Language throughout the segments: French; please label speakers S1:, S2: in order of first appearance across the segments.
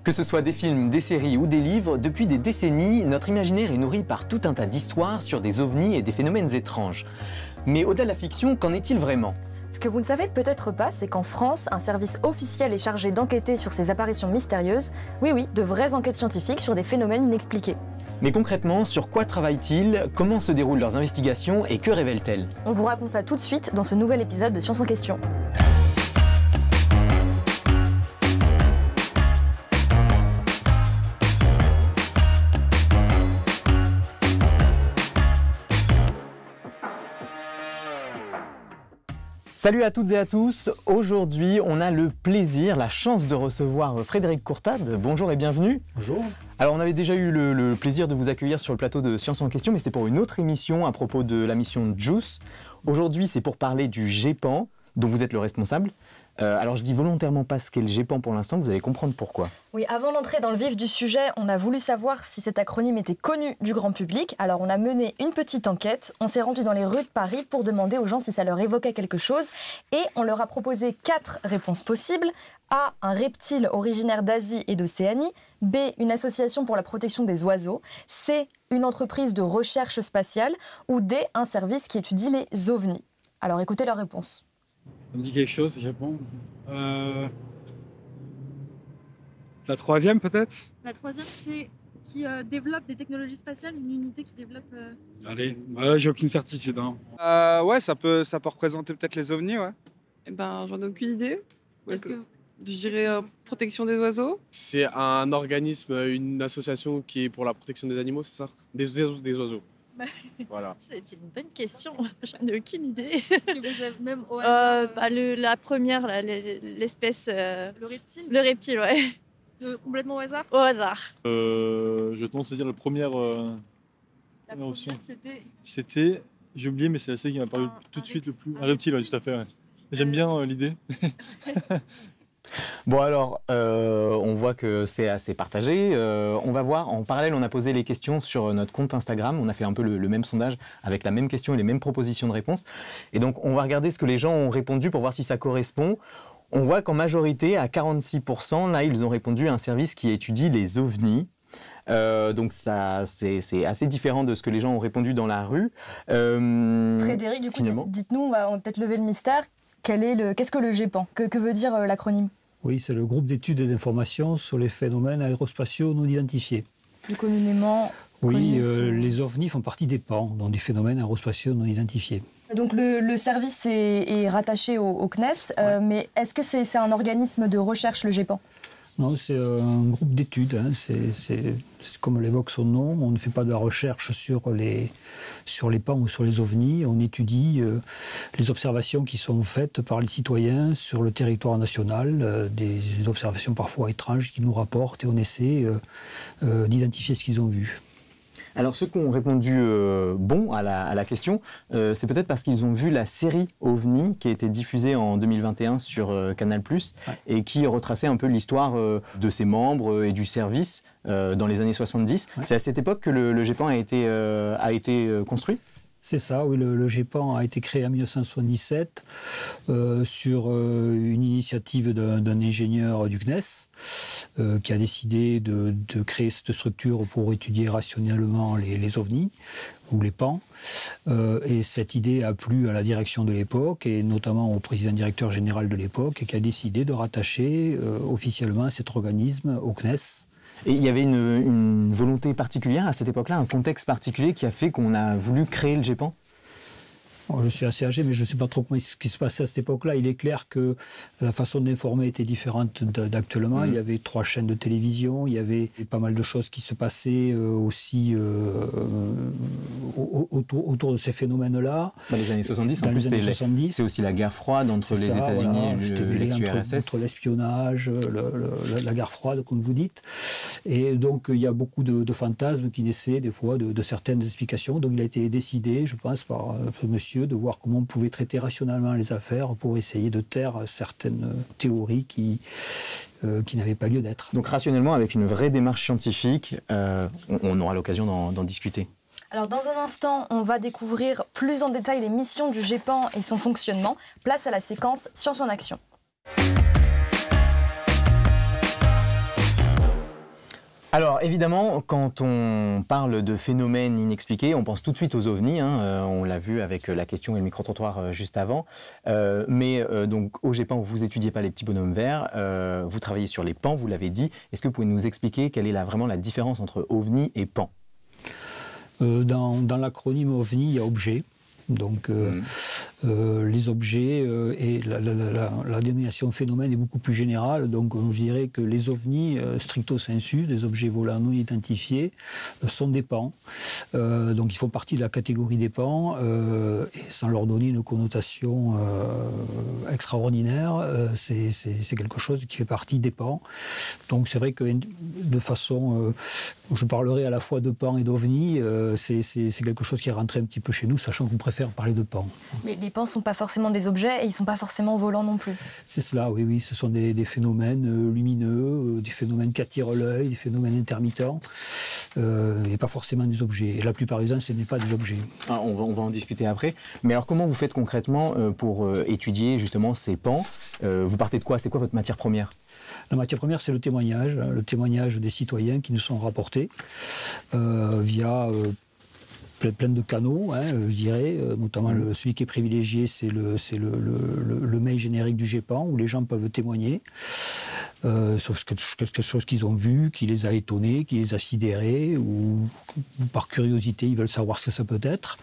S1: Que ce soit des films, des séries ou des livres, depuis des décennies, notre imaginaire est nourri par tout un tas d'histoires sur des ovnis et des phénomènes étranges. Mais au-delà de la fiction, qu'en est-il vraiment ?
S2: Ce que vous ne savez peut-être pas, c'est qu'en France, un service officiel est chargé d'enquêter sur ces apparitions mystérieuses. Oui, de vraies enquêtes scientifiques sur des phénomènes inexpliqués.
S1: Mais concrètement, sur quoi travaillent-ils ? Comment se déroulent leurs investigations et que révèlent-elles ?
S2: On vous raconte ça tout de suite dans ce nouvel épisode de Science en question.
S1: Salut à toutes et à tous, aujourd'hui on a le plaisir, la chance de recevoir Frédéric Courtade. Bonjour et bienvenue.
S3: Bonjour.
S1: Alors on avait déjà eu le plaisir de vous accueillir sur le plateau de Science en question, mais c'était pour une autre émission à propos de la mission JUICE. Aujourd'hui c'est pour parler du GEPAN, dont vous êtes le responsable. Alors je dis volontairement pas ce qu'est le GEPAN pour l'instant, vous allez comprendre pourquoi.
S2: Oui, avant d'entrer dans le vif du sujet, on a voulu savoir si cet acronyme était connu du grand public. Alors on a mené une petite enquête, on s'est rendu dans les rues de Paris pour demander aux gens si ça leur évoquait quelque chose et on leur a proposé 4 réponses possibles. A, un reptile originaire d'Asie et d'Océanie. B, une association pour la protection des oiseaux. C, une entreprise de recherche spatiale. Ou D, un service qui étudie les ovnis. Alors écoutez leurs réponses.
S3: Ça me dit quelque chose, Japon. La troisième, peut-être.
S4: La troisième, c'est qui développe des technologies spatiales, une unité qui développe...
S3: Allez, j'ai aucune certitude.
S5: Ouais, ça peut représenter peut-être les ovnis, ouais.
S6: Eh ben, j'en ai aucune idée.
S4: Est-ce que-
S6: Je dirais protection des oiseaux.
S7: C'est un organisme, une association qui est pour la protection des animaux, c'est ça ? Des oiseaux.
S4: Bah.
S7: Voilà.
S8: C'est une bonne question, j'en ai aucune idée.
S4: Est-ce que vous avez même au hasard,
S8: La première, là, l'espèce...
S4: le reptile
S8: Le reptile, ouais.
S4: Complètement au hasard.
S8: Au hasard.
S9: Je tendance à dire la première
S4: La
S9: option.
S4: première, c'était...
S9: C'était, j'ai oublié, mais c'est la celle qui m'a paru tout de suite le plus. Un reptile, ouais, tout à fait. Ouais. J'aime bien l'idée.
S1: Bon alors, on voit que c'est assez partagé. On va voir, en parallèle, on a posé les questions sur notre compte Instagram. On a fait un peu le même sondage avec la même question et les mêmes propositions de réponse. Et donc, on va regarder ce que les gens ont répondu pour voir si ça correspond. On voit qu'en majorité, à 46%, là, ils ont répondu à un service qui étudie les ovnis. Donc ça, c'est assez différent de ce que les gens ont répondu dans la rue.
S2: Frédéric, du coup,
S1: finalement.
S2: dites-nous, on va peut-être lever le mystère. Qu'est-ce que le GEPAN ? Que veut dire l'acronyme ?
S10: Oui, c'est le groupe d'études et d'informations sur les phénomènes aérospatiaux non identifiés.
S2: Plus communément
S10: Oui,
S2: connu.
S10: les ovnis font partie des PAN, donc des phénomènes aérospatiaux non identifiés.
S2: Donc le service est rattaché au CNES, mais est-ce que c'est un organisme de recherche, le GEPAN ?
S10: Non, c'est un groupe d'études, hein. C'est comme l'évoque son nom, on ne fait pas de la recherche sur les PAN ou sur les ovnis, on étudie les observations qui sont faites par les citoyens sur le territoire national, des observations parfois étranges qu'ils nous rapportent et on essaie d'identifier ce qu'ils ont vu.
S1: Alors ceux qui ont répondu bon à la question, c'est peut-être parce qu'ils ont vu la série OVNI qui a été diffusée en 2021 sur Canal+, et qui retraçait un peu l'histoire de ses membres et du service dans les années 70. Ouais. C'est à cette époque que le GEPAN a été construit ?
S10: C'est ça, oui, le GEPAN a été créé en 1977 sur une initiative d'un ingénieur du CNES qui a décidé de créer cette structure pour étudier rationnellement les ovnis ou les PAN. Et cette idée a plu à la direction de l'époque et notamment au président directeur général de l'époque qui a décidé de rattacher officiellement cet organisme au CNES.
S1: Et il y avait une volonté particulière à cette époque-là, un contexte particulier qui a fait qu'on a voulu créer le GEPAN ?
S10: Je suis assez âgé, mais je ne sais pas trop ce qui se passait à cette époque-là. Il est clair que la façon d'informer était différente d'actuellement. Il y avait 3 chaînes de télévision, il y avait pas mal de choses qui se passaient aussi autour de ces phénomènes-là.
S1: Dans les années 70,
S10: dans
S1: en plus,
S10: les années 70.
S1: C'est aussi la guerre froide entre les États-Unis et l'ex-URSS.
S10: Entre l'espionnage, la guerre froide, comme vous dites. Et donc, il y a beaucoup de fantasmes qui naissaient des fois de certaines explications. Donc, il a été décidé, je pense, par ce monsieur, de voir comment on pouvait traiter rationnellement les affaires pour essayer de taire certaines théories qui n'avaient pas lieu d'être.
S1: Donc rationnellement, avec une vraie démarche scientifique, on aura l'occasion d'en discuter.
S2: Alors dans un instant, on va découvrir plus en détail les missions du GEPAN et son fonctionnement. Place à la séquence Science en action.
S1: Alors évidemment, quand on parle de phénomènes inexpliqués, on pense tout de suite aux ovnis. On l'a vu avec la question et le micro-trottoir juste avant. Donc au GEPAN, vous n'étudiez pas les petits bonhommes verts, vous travaillez sur les PAN, vous l'avez dit. Est-ce que vous pouvez nous expliquer quelle est vraiment la différence entre ovni et PAN ?
S10: Dans l'acronyme OVNI, il y a objet. Donc les objets et la dénomination phénomène est beaucoup plus générale. Donc je dirais que les ovnis, stricto sensu, des objets volants non identifiés, sont des PAN. Donc ils font partie de la catégorie des PAN et sans leur donner une connotation extraordinaire, c'est quelque chose qui fait partie des PAN. Donc c'est vrai que de façon, je parlerai à la fois de PAN et d'OVNI, c'est quelque chose qui est rentré un petit peu chez nous, sachant qu'on préfère parler de PAN.
S2: Mais les PAN ne sont pas forcément des objets et ils ne sont pas forcément volants non plus.
S10: C'est cela, oui. Ce sont des phénomènes lumineux, des phénomènes qui attirent l'œil, des phénomènes intermittents, et pas forcément des objets. Et la plupart du temps, ce n'est pas des objets.
S1: On va en discuter après. Mais alors, comment vous faites concrètement pour étudier justement ces PAN ? Vous partez de quoi ? C'est quoi votre matière première ?
S10: La matière première, c'est le témoignage des citoyens qui nous sont rapportés via plein de canaux, je dirais, notamment celui qui est privilégié, c'est le mail générique du GEPAN, où les gens peuvent témoigner sur quelque chose qu'ils ont vu, qui les a étonnés, qui les a sidérés, ou par curiosité, ils veulent savoir ce que ça peut être.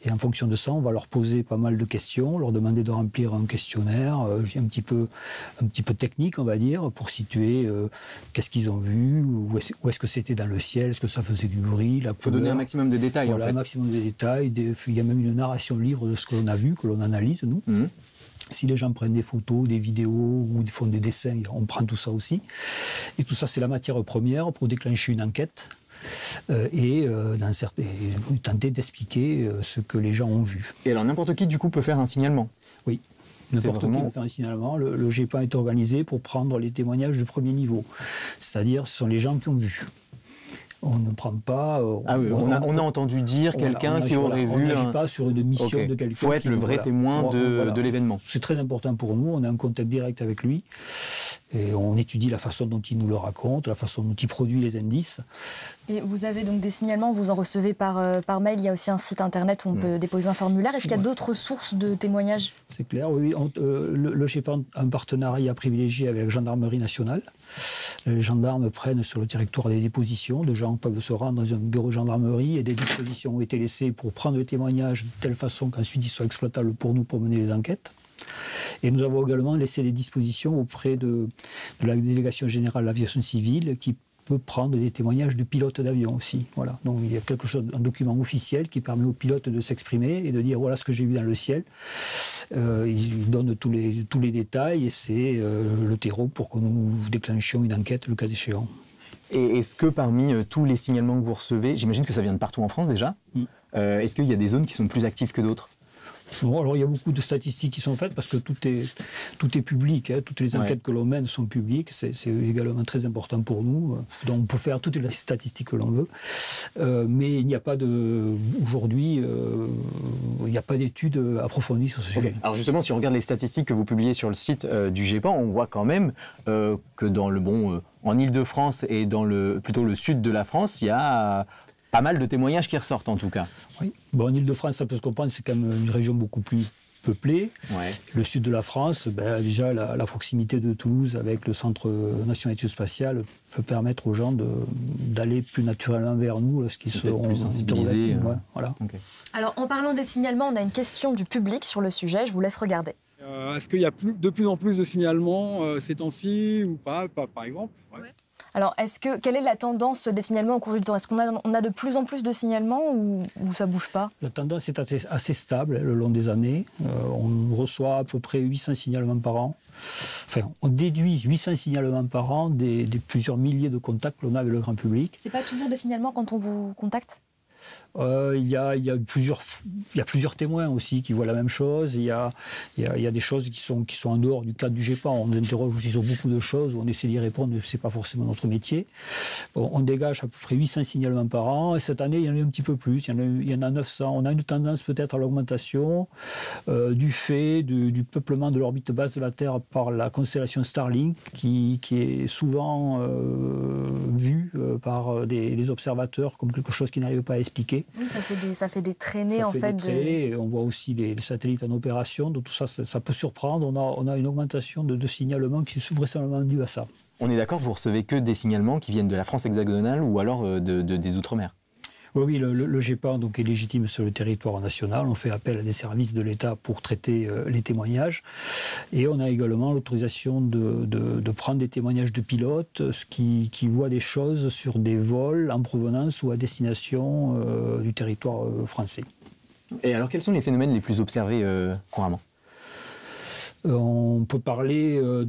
S10: Et en fonction de ça, on va leur poser pas mal de questions, leur demander de remplir un questionnaire, un petit peu technique, on va dire, pour situer qu'est-ce qu'ils ont vu, où est-ce que c'était dans le ciel, est-ce que ça faisait du bruit, la couleur.
S1: Il faut donner un maximum de détails,
S10: voilà,
S1: en fait.
S10: Un maximum de détails. Il y a même une narration libre de ce que l'on a vu, que l'on analyse, nous. Si les gens prennent des photos, des vidéos ou font des dessins, on prend tout ça aussi. Et tout ça, c'est la matière première pour déclencher une enquête et tenter d'expliquer ce que les gens ont vu.
S1: Et alors, n'importe qui, du coup, peut faire un signalement ?
S10: Oui. N'importe qui peut faire un signalement. Le GEPAN est organisé pour prendre les témoignages de premier niveau. C'est-à-dire, ce sont les gens qui ont vu. On ne prend pas...
S1: on a entendu dire quelqu'un qui aurait vu...
S10: On n'agit pas sur une mission de quelqu'un.
S1: Il faut être le vrai témoin de l'événement.
S10: C'est très important pour nous, on a un contact direct avec lui. Et on étudie la façon dont il nous le raconte, la façon dont il produit les indices.
S2: Et vous avez donc des signalements, vous en recevez par mail, il y a aussi un site internet où on peut déposer un formulaire. Est-ce qu'il y a d'autres sources de témoignages ?
S10: C'est clair, oui. Le GEPAN a un partenariat privilégié avec la gendarmerie nationale. Les gendarmes prennent sur le territoire des dépositions. Des gens peuvent se rendre dans un bureau de gendarmerie et des dispositions ont été laissées pour prendre le témoignage de telle façon qu'ensuite ils soient exploitables pour nous pour mener les enquêtes. Et nous avons également laissé des dispositions auprès de la délégation générale de l'aviation civile qui peut prendre des témoignages de pilotes d'avion aussi. Voilà. Donc il y a un document officiel qui permet aux pilotes de s'exprimer et de dire voilà ce que j'ai vu dans le ciel. Ils donnent tous les détails et c'est le terreau pour que nous déclenchions une enquête le cas échéant.
S1: Et est-ce que parmi tous les signalements que vous recevez, j'imagine que ça vient de partout en France déjà, est-ce qu'il y a des zones qui sont plus actives que d'autres ?
S10: Bon, alors il y a beaucoup de statistiques qui sont faites parce que tout est public. Toutes les enquêtes que l'on mène sont publiques. C'est également très important pour nous. Donc on peut faire toutes les statistiques que l'on veut. Mais il n'y a pas aujourd'hui, il n'y a pas d'études approfondies sur ce sujet.
S1: Alors justement, si on regarde les statistiques que vous publiez sur le site du GEPAN, on voit quand même que dans en Ile-de-France et dans plutôt le sud de la France, il y a pas mal de témoignages qui ressortent en tout cas.
S10: Oui. Bon, en Ile-de-France, ça peut se comprendre, c'est quand même une région beaucoup plus peuplée.
S1: Ouais.
S10: Le sud de la France, déjà la proximité de Toulouse avec le Centre national d'études spatiales peut permettre aux gens d'aller plus naturellement vers nous lorsqu'ils seront
S1: plus sensibilisés.
S10: Voilà.
S1: Okay.
S2: Alors en parlant des signalements, on a une question du public sur le sujet, je vous laisse regarder.
S3: Est-ce qu'il y a de plus en plus de signalements ces temps-ci ou pas, par exemple ? Ouais.
S2: Alors, quelle est la tendance des signalements au cours du temps ? Est-ce qu'on a de plus en plus de signalements ou ça ne bouge pas ?
S10: La tendance est assez stable le long des années. On reçoit à peu près 800 signalements par an. Enfin, on déduit 800 signalements par an des plusieurs milliers de contacts que l'on a avec le grand public.
S2: C'est pas toujours des signalements quand on vous contacte ?
S10: Il y a plusieurs témoins aussi qui voient la même chose. Il y a des choses qui sont en dehors du cadre du GEPAN. On nous interroge aussi sur beaucoup de choses où on essaie d'y répondre, mais ce n'est pas forcément notre métier. On dégage à peu près 800 signalements par an. Et cette année, il y en a un petit peu plus. Il y en a 900. On a une tendance peut-être à l'augmentation du fait du peuplement de l'orbite basse de la Terre par la constellation Starlink qui est souvent vue par des observateurs comme quelque chose qui n'arrive pas à expliquer.
S2: Oui, ça fait des traînées
S10: Ça
S2: en
S10: fait
S2: fait.
S10: des traits, et on voit aussi les satellites en opération, donc tout ça, ça peut surprendre. On a une augmentation de signalements qui est vraisemblablement due à ça.
S1: On est d'accord, vous recevez que des signalements qui viennent de la France hexagonale ou alors des Outre-mer?
S10: Oui, le GEPAN donc, est légitime sur le territoire national. On fait appel à des services de l'État pour traiter les témoignages. Et on a également l'autorisation de prendre des témoignages de pilotes qui voient des choses sur des vols en provenance ou à destination du territoire français.
S1: Et alors, quels sont les phénomènes les plus observés couramment?
S10: On peut parler en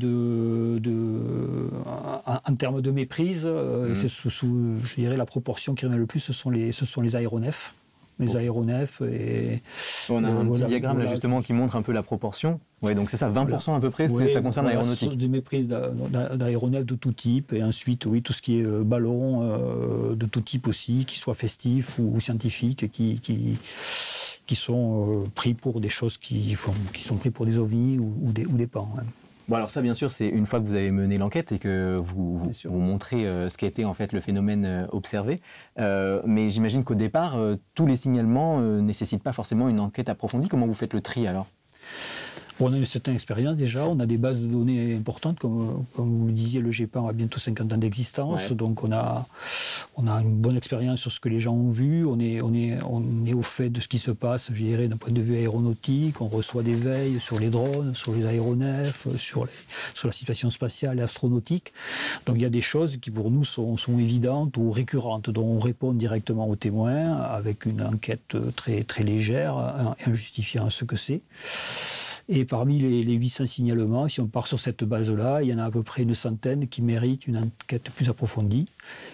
S10: termes de méprise, c'est je dirais la proportion qui revient le plus, ce sont les aéronefs. Les aéronefs et...
S1: On a un petit diagramme là justement qui montre un peu la proportion. Ouais, donc c'est ça, 20% à peu près, ça concerne l'aéronautique.
S10: Des méprises d'aéronefs de tout type, et ensuite oui, tout ce qui est ballons de tout type aussi, qu'ils soient festifs ou scientifiques, qui sont pris pour des choses qui sont pris pour des ovnis ou des pans. Ouais.
S1: Bon, alors ça, bien sûr, c'est une fois que vous avez mené l'enquête et que vous montrez ce qu'a été en fait le phénomène observé. Mais j'imagine qu'au départ, tous les signalements ne nécessitent pas forcément une enquête approfondie. Comment vous faites le tri alors?
S10: On a une certaine expérience déjà, on a des bases de données importantes, comme vous le disiez, le GEPAN a bientôt 50 ans d'existence, donc on a une bonne expérience sur ce que les gens ont vu, on est au fait de ce qui se passe, je dirais, d'un point de vue aéronautique, on reçoit des veilles sur les drones, sur les aéronefs, sur la situation spatiale et astronautique. Donc il y a des choses qui pour nous sont évidentes ou récurrentes, dont on répond directement aux témoins avec une enquête très, très légère, injustifiant ce que c'est. Et parmi les 800 signalements, si on part sur cette base-là, il y en a à peu près une centaine qui méritent une enquête plus approfondie,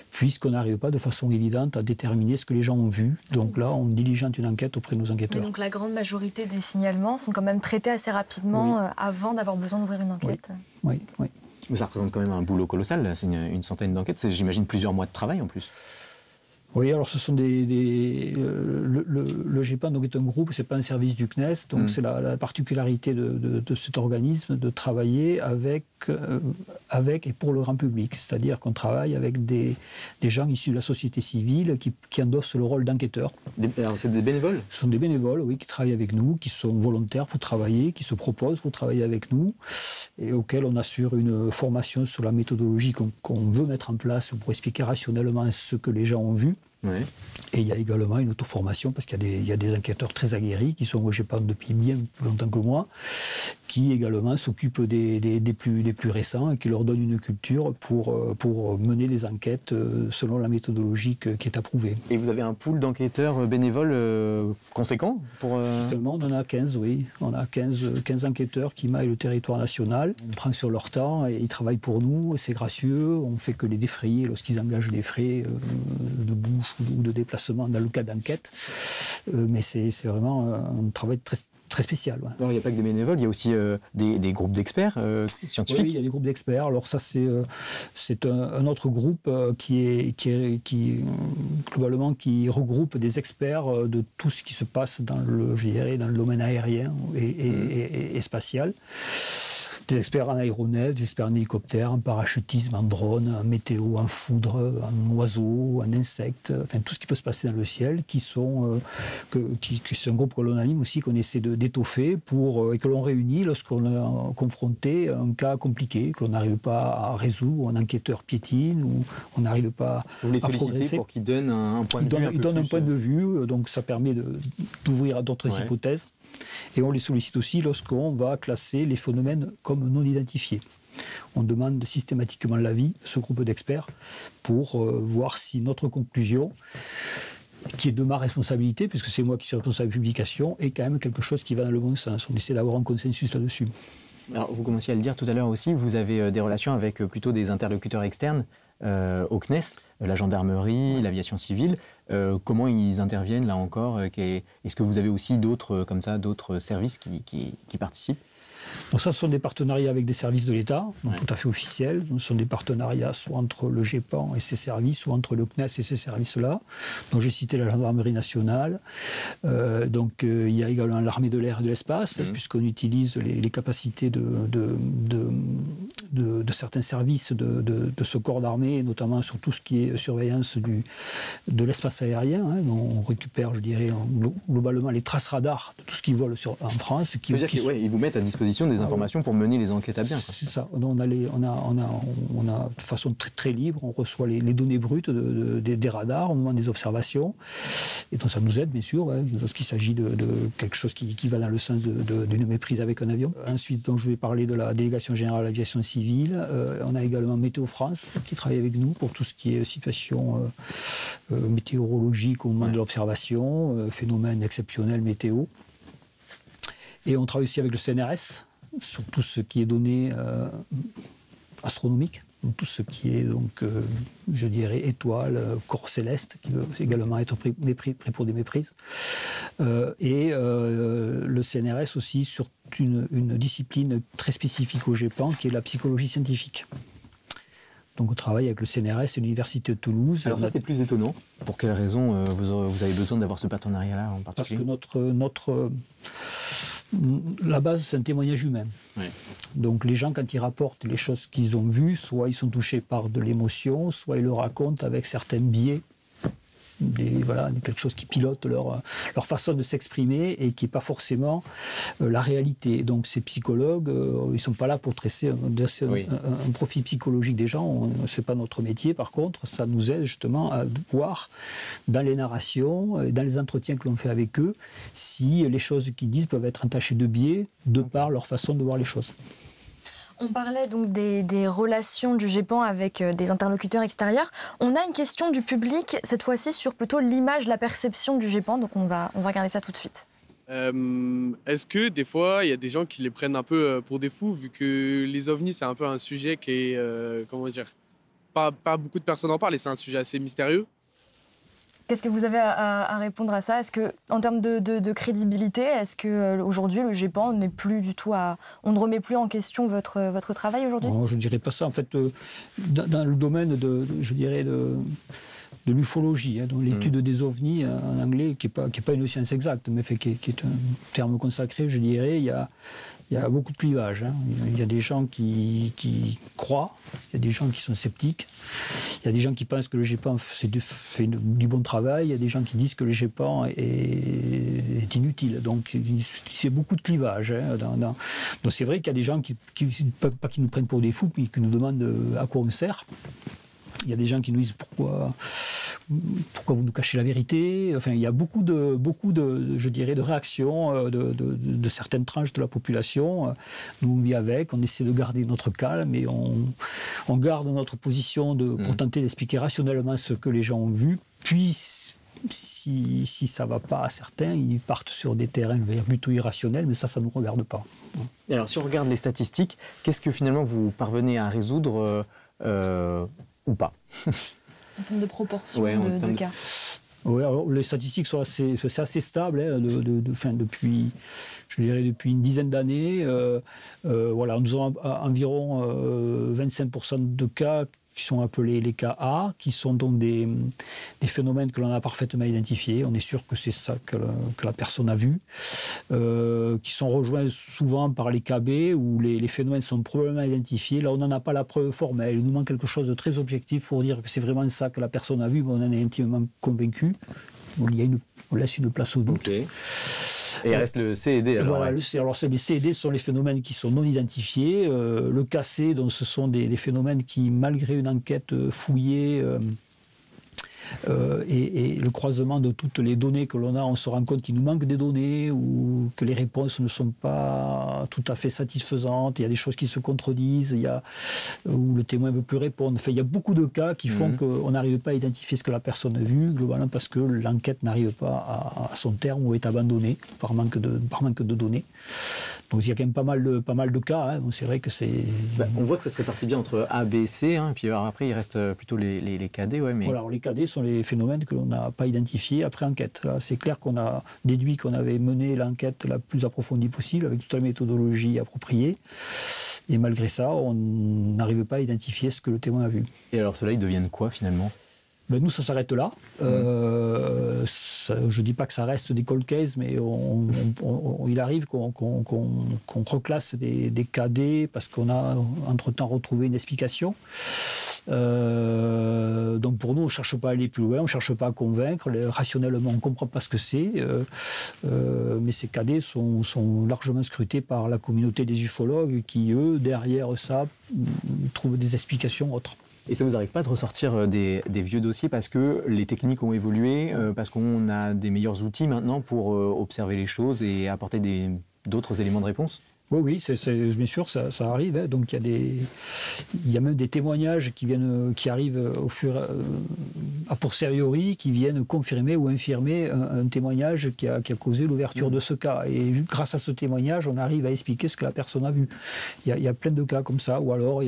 S10: puisqu'on n'arrive pas de façon évidente à déterminer ce que les gens ont vu. Donc là, on diligente une enquête auprès de nos enquêteurs.
S2: Mais donc la grande majorité des signalements sont quand même traités assez rapidement avant d'avoir besoin d'ouvrir une enquête.
S10: Oui.
S1: Mais ça représente quand même un boulot colossal, c'est une centaine d'enquêtes, c'est j'imagine plusieurs mois de travail en plus.
S10: Oui, alors ce sont le GEPAN donc est un groupe, c'est pas un service du CNES, donc c'est la particularité de cet organisme de travailler avec et pour le grand public, c'est-à-dire qu'on travaille avec des gens issus de la société civile qui endossent le rôle d'enquêteurs.
S1: Alors c'est des bénévoles? Ce
S10: sont des bénévoles, oui, qui travaillent avec nous, qui sont volontaires pour travailler, qui se proposent pour travailler avec nous et auxquels on assure une formation sur la méthodologie qu'on veut mettre en place pour expliquer rationnellement ce que les gens ont vu.
S1: Oui.
S10: Et il y a également une auto-formation parce qu'il y a des enquêteurs très aguerris qui sont au GEPAN depuis bien plus longtemps que moi, qui également s'occupent des plus récents et qui leur donnent une culture pour mener les enquêtes selon la méthodologie qui est approuvée.
S1: Et vous avez un pool d'enquêteurs bénévoles conséquent pour
S10: Actuellement, on en a 15, oui. On a 15 enquêteurs qui maillent le territoire national. On prend sur leur temps et ils travaillent pour nous. C'est gracieux. On ne fait que les défrayer lorsqu'ils engagent des frais de bouche ou de déplacement dans le cas d'enquête. Mais c'est vraiment un travail très spécial. Ouais.
S1: Alors, il n'y a pas que des bénévoles, il y a aussi des groupes d'experts scientifiques.
S10: Oui, il y a des groupes d'experts. Alors ça, c'est un autre groupe qui globalement qui regroupe des experts de tout ce qui se passe dans le domaine aérien et spatial. Des experts en aéronefs, des experts en hélicoptère, en parachutisme, en drone, en météo, en foudre, en oiseaux, en insectes, enfin tout ce qui peut se passer dans le ciel, qui c'est un groupe que l'on anime aussi, qu'on essaie d'étoffer et que l'on réunit lorsqu'on est confronté à un cas compliqué, que l'on n'arrive pas à résoudre, ou un enquêteur piétine, ou on n'arrive pas à progresser.
S1: Vous les sollicitez pour qu'ils donnent un point de vue.
S10: Ils donnent un point de vue, donc ça permet d'ouvrir à d'autres hypothèses. Et on les sollicite aussi lorsqu'on va classer les phénomènes comme non identifiés. On demande systématiquement l'avis de ce groupe d'experts pour voir si notre conclusion, qui est de ma responsabilité, puisque c'est moi qui suis responsable de la publication, est quand même quelque chose qui va dans le bon sens. On essaie d'avoir un consensus là-dessus.
S1: Alors, vous commenciez à le dire tout à l'heure aussi, vous avez des relations avec plutôt des interlocuteurs externes au CNES, la gendarmerie, l'aviation civile. Comment ils interviennent là encore? Est-ce que vous avez aussi d'autres services qui participent?
S10: Donc ça, ce sont des partenariats avec des services de l'État, donc tout à fait officiels. Ce sont des partenariats soit entre le GEPAN et ses services, soit entre le CNES et ces services-là. Donc j'ai cité la gendarmerie nationale. Il y a également l'armée de l'air et de l'espace, puisqu'on utilise les capacités de certains services de ce corps d'armée, notamment sur tout ce qui est surveillance de l'espace aérien. On récupère, je dirais, globalement les traces radars de tout ce qui vole en France.
S1: C'est-à-dire qu'ils vous mettent à disposition des informations pour mener les enquêtes à bien.
S10: C'est ça. On a de façon très, très libre, on reçoit les données brutes des radars, on demande des observations. Et donc ça nous aide, bien sûr, lorsqu'il s'agit de quelque chose qui va dans le sens d'une méprise avec un avion. Ensuite, donc, je vais parler de la Délégation générale à l'aviation civile. On a également Météo France qui travaille avec nous pour tout ce qui est situation météorologique au moment de l'observation, phénomènes exceptionnels météo. Et on travaille aussi avec le CNRS sur tout ce qui est données astronomiques, tout ce qui est donc, je dirais, étoiles, corps célestes, qui peut également être pris pour des méprises. Le CNRS aussi sur une discipline très spécifique au GEPAN, qui est la psychologie scientifique. Donc on travaille avec le CNRS et l'Université de Toulouse.
S1: Alors ça, c'est plus étonnant. Pour quelles raisons vous avez besoin d'avoir ce partenariat-là en particulier?
S10: Parce que la base, c'est un témoignage humain.
S1: Oui.
S10: Donc les gens, quand ils rapportent les choses qu'ils ont vues, soit ils sont touchés par de l'émotion, soit ils le racontent avec certains biais, quelque chose qui pilote leur façon de s'exprimer et qui n'est pas forcément la réalité. Donc ces psychologues, ils ne sont pas là pour tracer un profil psychologique des gens, ce n'est pas notre métier. Par contre, ça nous aide justement à voir dans les narrations, dans les entretiens que l'on fait avec eux, si les choses qu'ils disent peuvent être entachées de biais de par leur façon de voir les choses.
S2: On parlait donc des relations du GEPAN avec des interlocuteurs extérieurs. On a une question du public, cette fois-ci sur plutôt l'image, la perception du GEPAN. Donc on va regarder ça tout de suite.
S7: Est-ce que des fois, il y a des gens qui les prennent un peu pour des fous, vu que les ovnis, c'est un peu un sujet qui est, pas beaucoup de personnes en parlent et c'est un sujet assez mystérieux?
S2: Qu'est-ce que vous avez à répondre à ça? Est-ce que, en termes de crédibilité, est-ce que aujourd'hui le GEPAN n'est plus du tout on ne remet plus en question votre travail aujourd'hui?
S10: Non, je ne dirais pas ça. En fait, dans le domaine de l'ufologie, donc l'étude des ovnis en anglais, qui n'est pas une science exacte, mais qui est un terme consacré, je dirais, il y a beaucoup de clivages. Il y a des gens qui croient, il y a des gens qui sont sceptiques, il y a des gens qui pensent que le GEPAN fait du bon travail, il y a des gens qui disent que le GEPAN est inutile. Donc c'est beaucoup de clivages. Donc c'est vrai qu'il y a des gens qui nous prennent pour des fous, mais qui nous demandent à quoi on sert. Il y a des gens qui nous disent pourquoi vous nous cachez la vérité. Enfin, il y a beaucoup de je dirais, de réactions de certaines tranches de la population. Nous, on vit avec, on essaie de garder notre calme et on garde notre position pour tenter d'expliquer rationnellement ce que les gens ont vu. Puis, si ça ne va pas à certains, ils partent sur des terrains plutôt irrationnels, mais ça ne nous regarde pas.
S1: Et alors, si on regarde les statistiques, qu'est-ce que finalement vous parvenez à résoudre ou pas?
S2: En termes de proportion de cas.
S10: Oui, alors les statistiques sont assez stables depuis une dizaine d'années. Nous avons environ 25% de cas qui sont appelés les cas A, qui sont donc des phénomènes que l'on a parfaitement identifiés. On est sûr que c'est ça que la personne a vu, qui sont rejoints souvent par les cas B, où les phénomènes sont probablement identifiés. Là, on n'en a pas la preuve formelle. Il nous manque quelque chose de très objectif pour dire que c'est vraiment ça que la personne a vu, mais on en est intimement convaincu. On laisse une place au doute.
S1: Okay. Et il reste le C et D. Alors,
S10: les C et D sont les phénomènes qui sont non identifiés. Le cas C, donc, ce sont des phénomènes qui, malgré une enquête fouillée et le croisement de toutes les données que l'on a, on se rend compte qu'il nous manque des données ou que les réponses ne sont pas tout à fait satisfaisantes. Il y a des choses qui se contredisent, où le témoin ne veut plus répondre. Enfin, il y a beaucoup de cas qui font qu'on n'arrive pas à identifier ce que la personne a vu, globalement parce que l'enquête n'arrive pas à son terme ou est abandonnée par manque de données. Donc il y a quand même pas mal de cas. Donc, c'est vrai que c'est...
S1: on voit que ça se répartit bien entre A, B, C, et puis après il reste plutôt les KD. Ouais, mais...
S10: Voilà, les KD sont les phénomènes que l'on n'a pas identifiés après enquête. Là, c'est clair qu'on a déduit qu'on avait mené l'enquête la plus approfondie possible, avec toute la méthodologie appropriée. Et malgré ça, on n'arrive pas à identifier ce que le témoin a vu.
S1: Et alors ceux-là, ils deviennent quoi finalement ?
S10: Nous, ça s'arrête là. Je ne dis pas que ça reste des cold cases, mais il arrive qu'on reclasse des KD parce qu'on a entre-temps retrouvé une explication. Donc pour nous, on ne cherche pas à aller plus loin, on ne cherche pas à convaincre. Rationnellement, on ne comprend pas ce que c'est. Mais ces KD sont largement scrutés par la communauté des ufologues qui, eux, derrière ça, trouvent des explications autres.
S1: Et ça vous arrive pas de ressortir des vieux dossiers parce que les techniques ont évolué, parce qu'on a des meilleurs outils maintenant pour observer les choses et apporter d'autres éléments de réponse ?
S10: Oui, bien sûr, ça arrive. Hein. Donc il y a même des témoignages qui arrivent a posteriori, qui viennent confirmer ou infirmer un témoignage qui a causé l'ouverture de ce cas. Et grâce à ce témoignage, on arrive à expliquer ce que la personne a vu. Il y a plein de cas comme ça. Ou alors,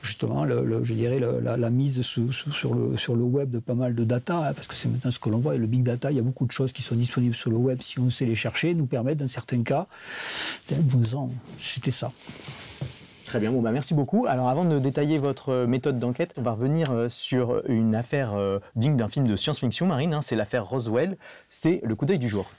S10: justement, je dirais la mise sur le web de pas mal de data, hein, parce que c'est maintenant ce que l'on voit. Et le big data, il y a beaucoup de choses qui sont disponibles sur le web, si on sait les chercher, nous permettent, dans certains cas, c'était ça.
S1: Très bien, merci beaucoup. Alors avant de détailler votre méthode d'enquête, on va revenir sur une affaire digne d'un film de science-fiction, Marine, hein, c'est l'affaire Roswell, c'est le coup d'œil du jour.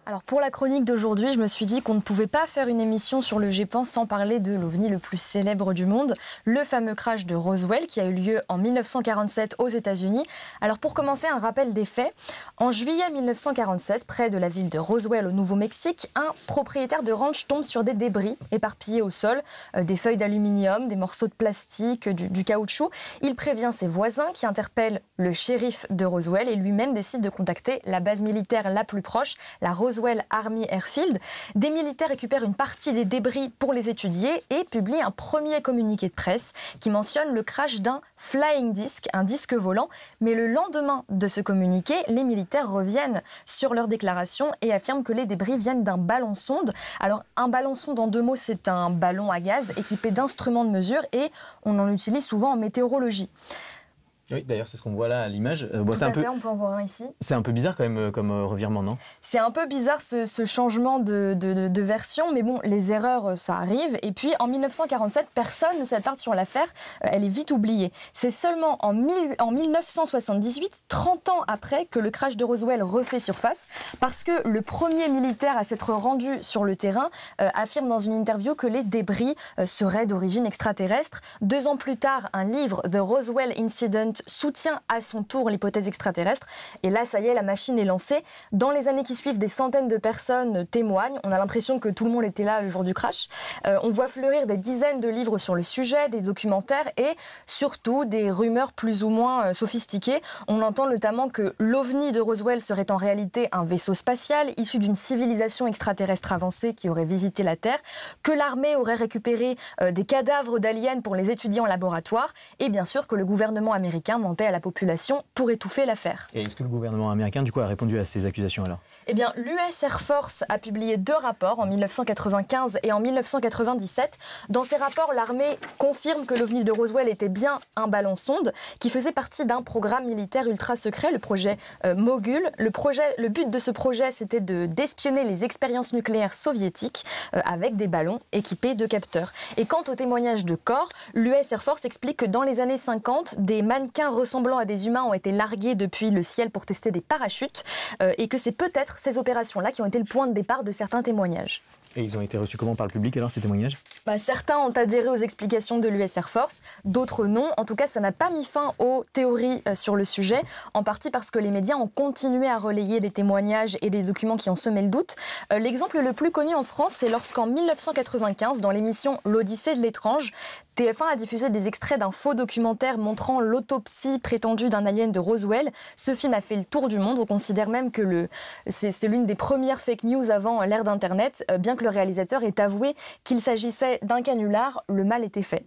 S2: Alors pour la chronique d'aujourd'hui, je me suis dit qu'on ne pouvait pas faire une émission sur le GEPAN sans parler de l'OVNI le plus célèbre du monde, le fameux crash de Roswell qui a eu lieu en 1947 aux États-Unis. Alors pour commencer, un rappel des faits. En juillet 1947, près de la ville de Roswell au Nouveau-Mexique, un propriétaire de ranch tombe sur des débris éparpillés au sol, des feuilles d'aluminium, des morceaux de plastique, du caoutchouc. Il prévient ses voisins qui interpellent le shérif de Roswell et lui-même décide de contacter la base militaire la plus proche, la Roswell Army Airfield. Des militaires récupèrent une partie des débris pour les étudier et publient un premier communiqué de presse qui mentionne le crash d'un flying disc, un disque volant. Mais le lendemain de ce communiqué, les militaires reviennent sur leur déclaration et affirment que les débris viennent d'un ballon-sonde. Alors un ballon-sonde, en deux mots, c'est un ballon à gaz équipé d'instruments de mesure et on en utilise souvent en météorologie.
S1: Oui, d'ailleurs, c'est ce qu'on voit là à l'image.
S2: Tout à fait, on peut en voir un ici.
S1: C'est un peu bizarre quand même comme revirement, non ?
S2: C'est un peu bizarre ce changement de version, mais bon, les erreurs, ça arrive. Et puis, en 1947, personne ne s'attarde sur l'affaire. Elle est vite oubliée. C'est seulement en 1978, 30 ans après, que le crash de Roswell refait surface, parce que le premier militaire à s'être rendu sur le terrain affirme dans une interview que les débris seraient d'origine extraterrestre. 2 ans plus tard, un livre, The Roswell Incident, soutient à son tour l'hypothèse extraterrestre. Et là, ça y est, la machine est lancée. Dans les années qui suivent, des centaines de personnes témoignent. On a l'impression que tout le monde était là le jour du crash. On voit fleurir des dizaines de livres sur le sujet, des documentaires et surtout des rumeurs plus ou moins sophistiquées. On entend notamment que l'OVNI de Roswell serait en réalité un vaisseau spatial issu d'une civilisation extraterrestre avancée qui aurait visité la Terre, que l'armée aurait récupéré des cadavres d'aliens pour les étudier en laboratoire et bien sûr que le gouvernement américain mentait à la population pour étouffer l'affaire.
S1: Et est-ce que le gouvernement américain, du coup, a répondu à ces accusations alors ?
S2: Eh bien, l'US Air Force a publié 2 rapports en 1995 et en 1997. Dans ces rapports, l'armée confirme que l'OVNI de Roswell était bien un ballon-sonde qui faisait partie d'un programme militaire ultra secret, le projet Mogul. Le but de ce projet, c'était d'espionner les expériences nucléaires soviétiques avec des ballons équipés de capteurs. Et quant au témoignage de corps, l'US Air Force explique que dans les années 50, des mannequins ressemblant à des humains ont été largués depuis le ciel pour tester des parachutes et que c'est peut-être ces opérations-là qui ont été le point de départ de certains témoignages.
S1: Et ils ont été reçus comment par le public alors, ces témoignages ?
S2: Certains ont adhéré aux explications de l'US Air Force, d'autres non. En tout cas, ça n'a pas mis fin aux théories sur le sujet, en partie parce que les médias ont continué à relayer les témoignages et les documents qui ont semé le doute. L'exemple le plus connu en France, c'est lorsqu'en 1995, dans l'émission L'Odyssée de l'étrange, TF1 a diffusé des extraits d'un faux documentaire montrant l'autopsie prétendue d'un alien de Roswell. Ce film a fait le tour du monde. On considère même que c'est l'une des premières fake news avant l'ère d'Internet, bien que le réalisateur ait avoué qu'il s'agissait d'un canular, le mal était fait.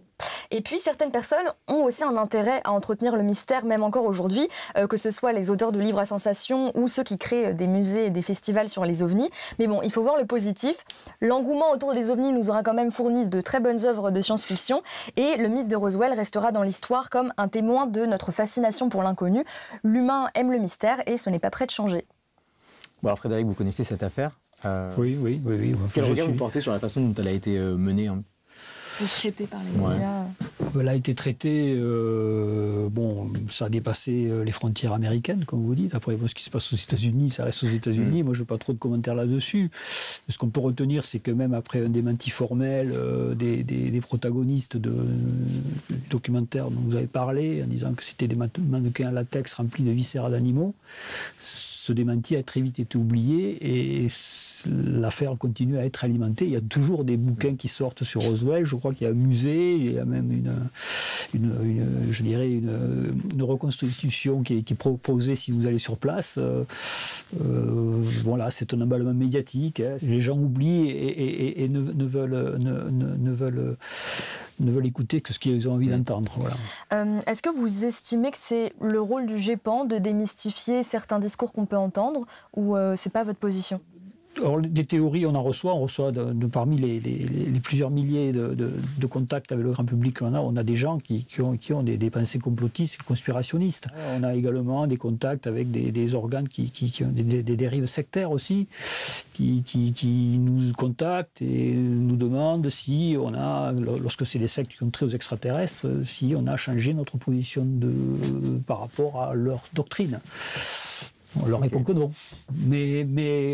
S2: Et puis certaines personnes ont aussi un intérêt à entretenir le mystère, même encore aujourd'hui, que ce soit les auteurs de livres à sensations ou ceux qui créent des musées et des festivals sur les ovnis. Mais bon, il faut voir le positif. L'engouement autour des ovnis nous aura quand même fourni de très bonnes œuvres de science-fiction et le mythe de Roswell restera dans l'histoire comme un témoin de notre fascination pour l'inconnu. L'humain aime le mystère et ce n'est pas prêt de changer.
S1: Bon, alors Frédéric, vous connaissez cette affaire
S10: Oui.
S1: Quel regard vous portez sur la façon dont elle a été menée
S2: Traitée par les médias.
S10: Elle a été traitée, ça a dépassé les frontières américaines, comme vous dites. Après, ce qui se passe aux États-Unis, ça reste aux États-Unis. Moi, je n'ai pas trop de commentaires là-dessus. Ce qu'on peut retenir, c'est que même après un démenti formel des protagonistes du documentaire dont vous avez parlé, en disant que c'était des mannequins à latex remplis de viscères d'animaux, ce démenti a très vite été oublié et l'affaire continue à être alimentée. Il y a toujours des bouquins qui sortent sur Roswell. Je crois qu'il y a un musée, il y a même une reconstitution qui est proposée si vous allez sur place. Voilà, c'est un emballement médiatique. Les gens oublient et ne veulent écouter que ce qu'ils ont envie d'entendre. Voilà.
S2: Est-ce que vous estimez que c'est le rôle du GEPAN de démystifier certains discours qu'on peut entendre ou c'est pas votre position ?
S10: Alors, des théories, on reçoit parmi les plusieurs milliers de contacts avec le grand public qu'on a, on a des gens qui ont des pensées complotistes et conspirationnistes. On a également des contacts avec des organes qui ont des dérives sectaires aussi, qui nous contactent et nous demandent si on a, lorsque c'est les sectes qui ont trait aux extraterrestres, si on a changé notre position par rapport à leur doctrine. On leur répond que non. Mais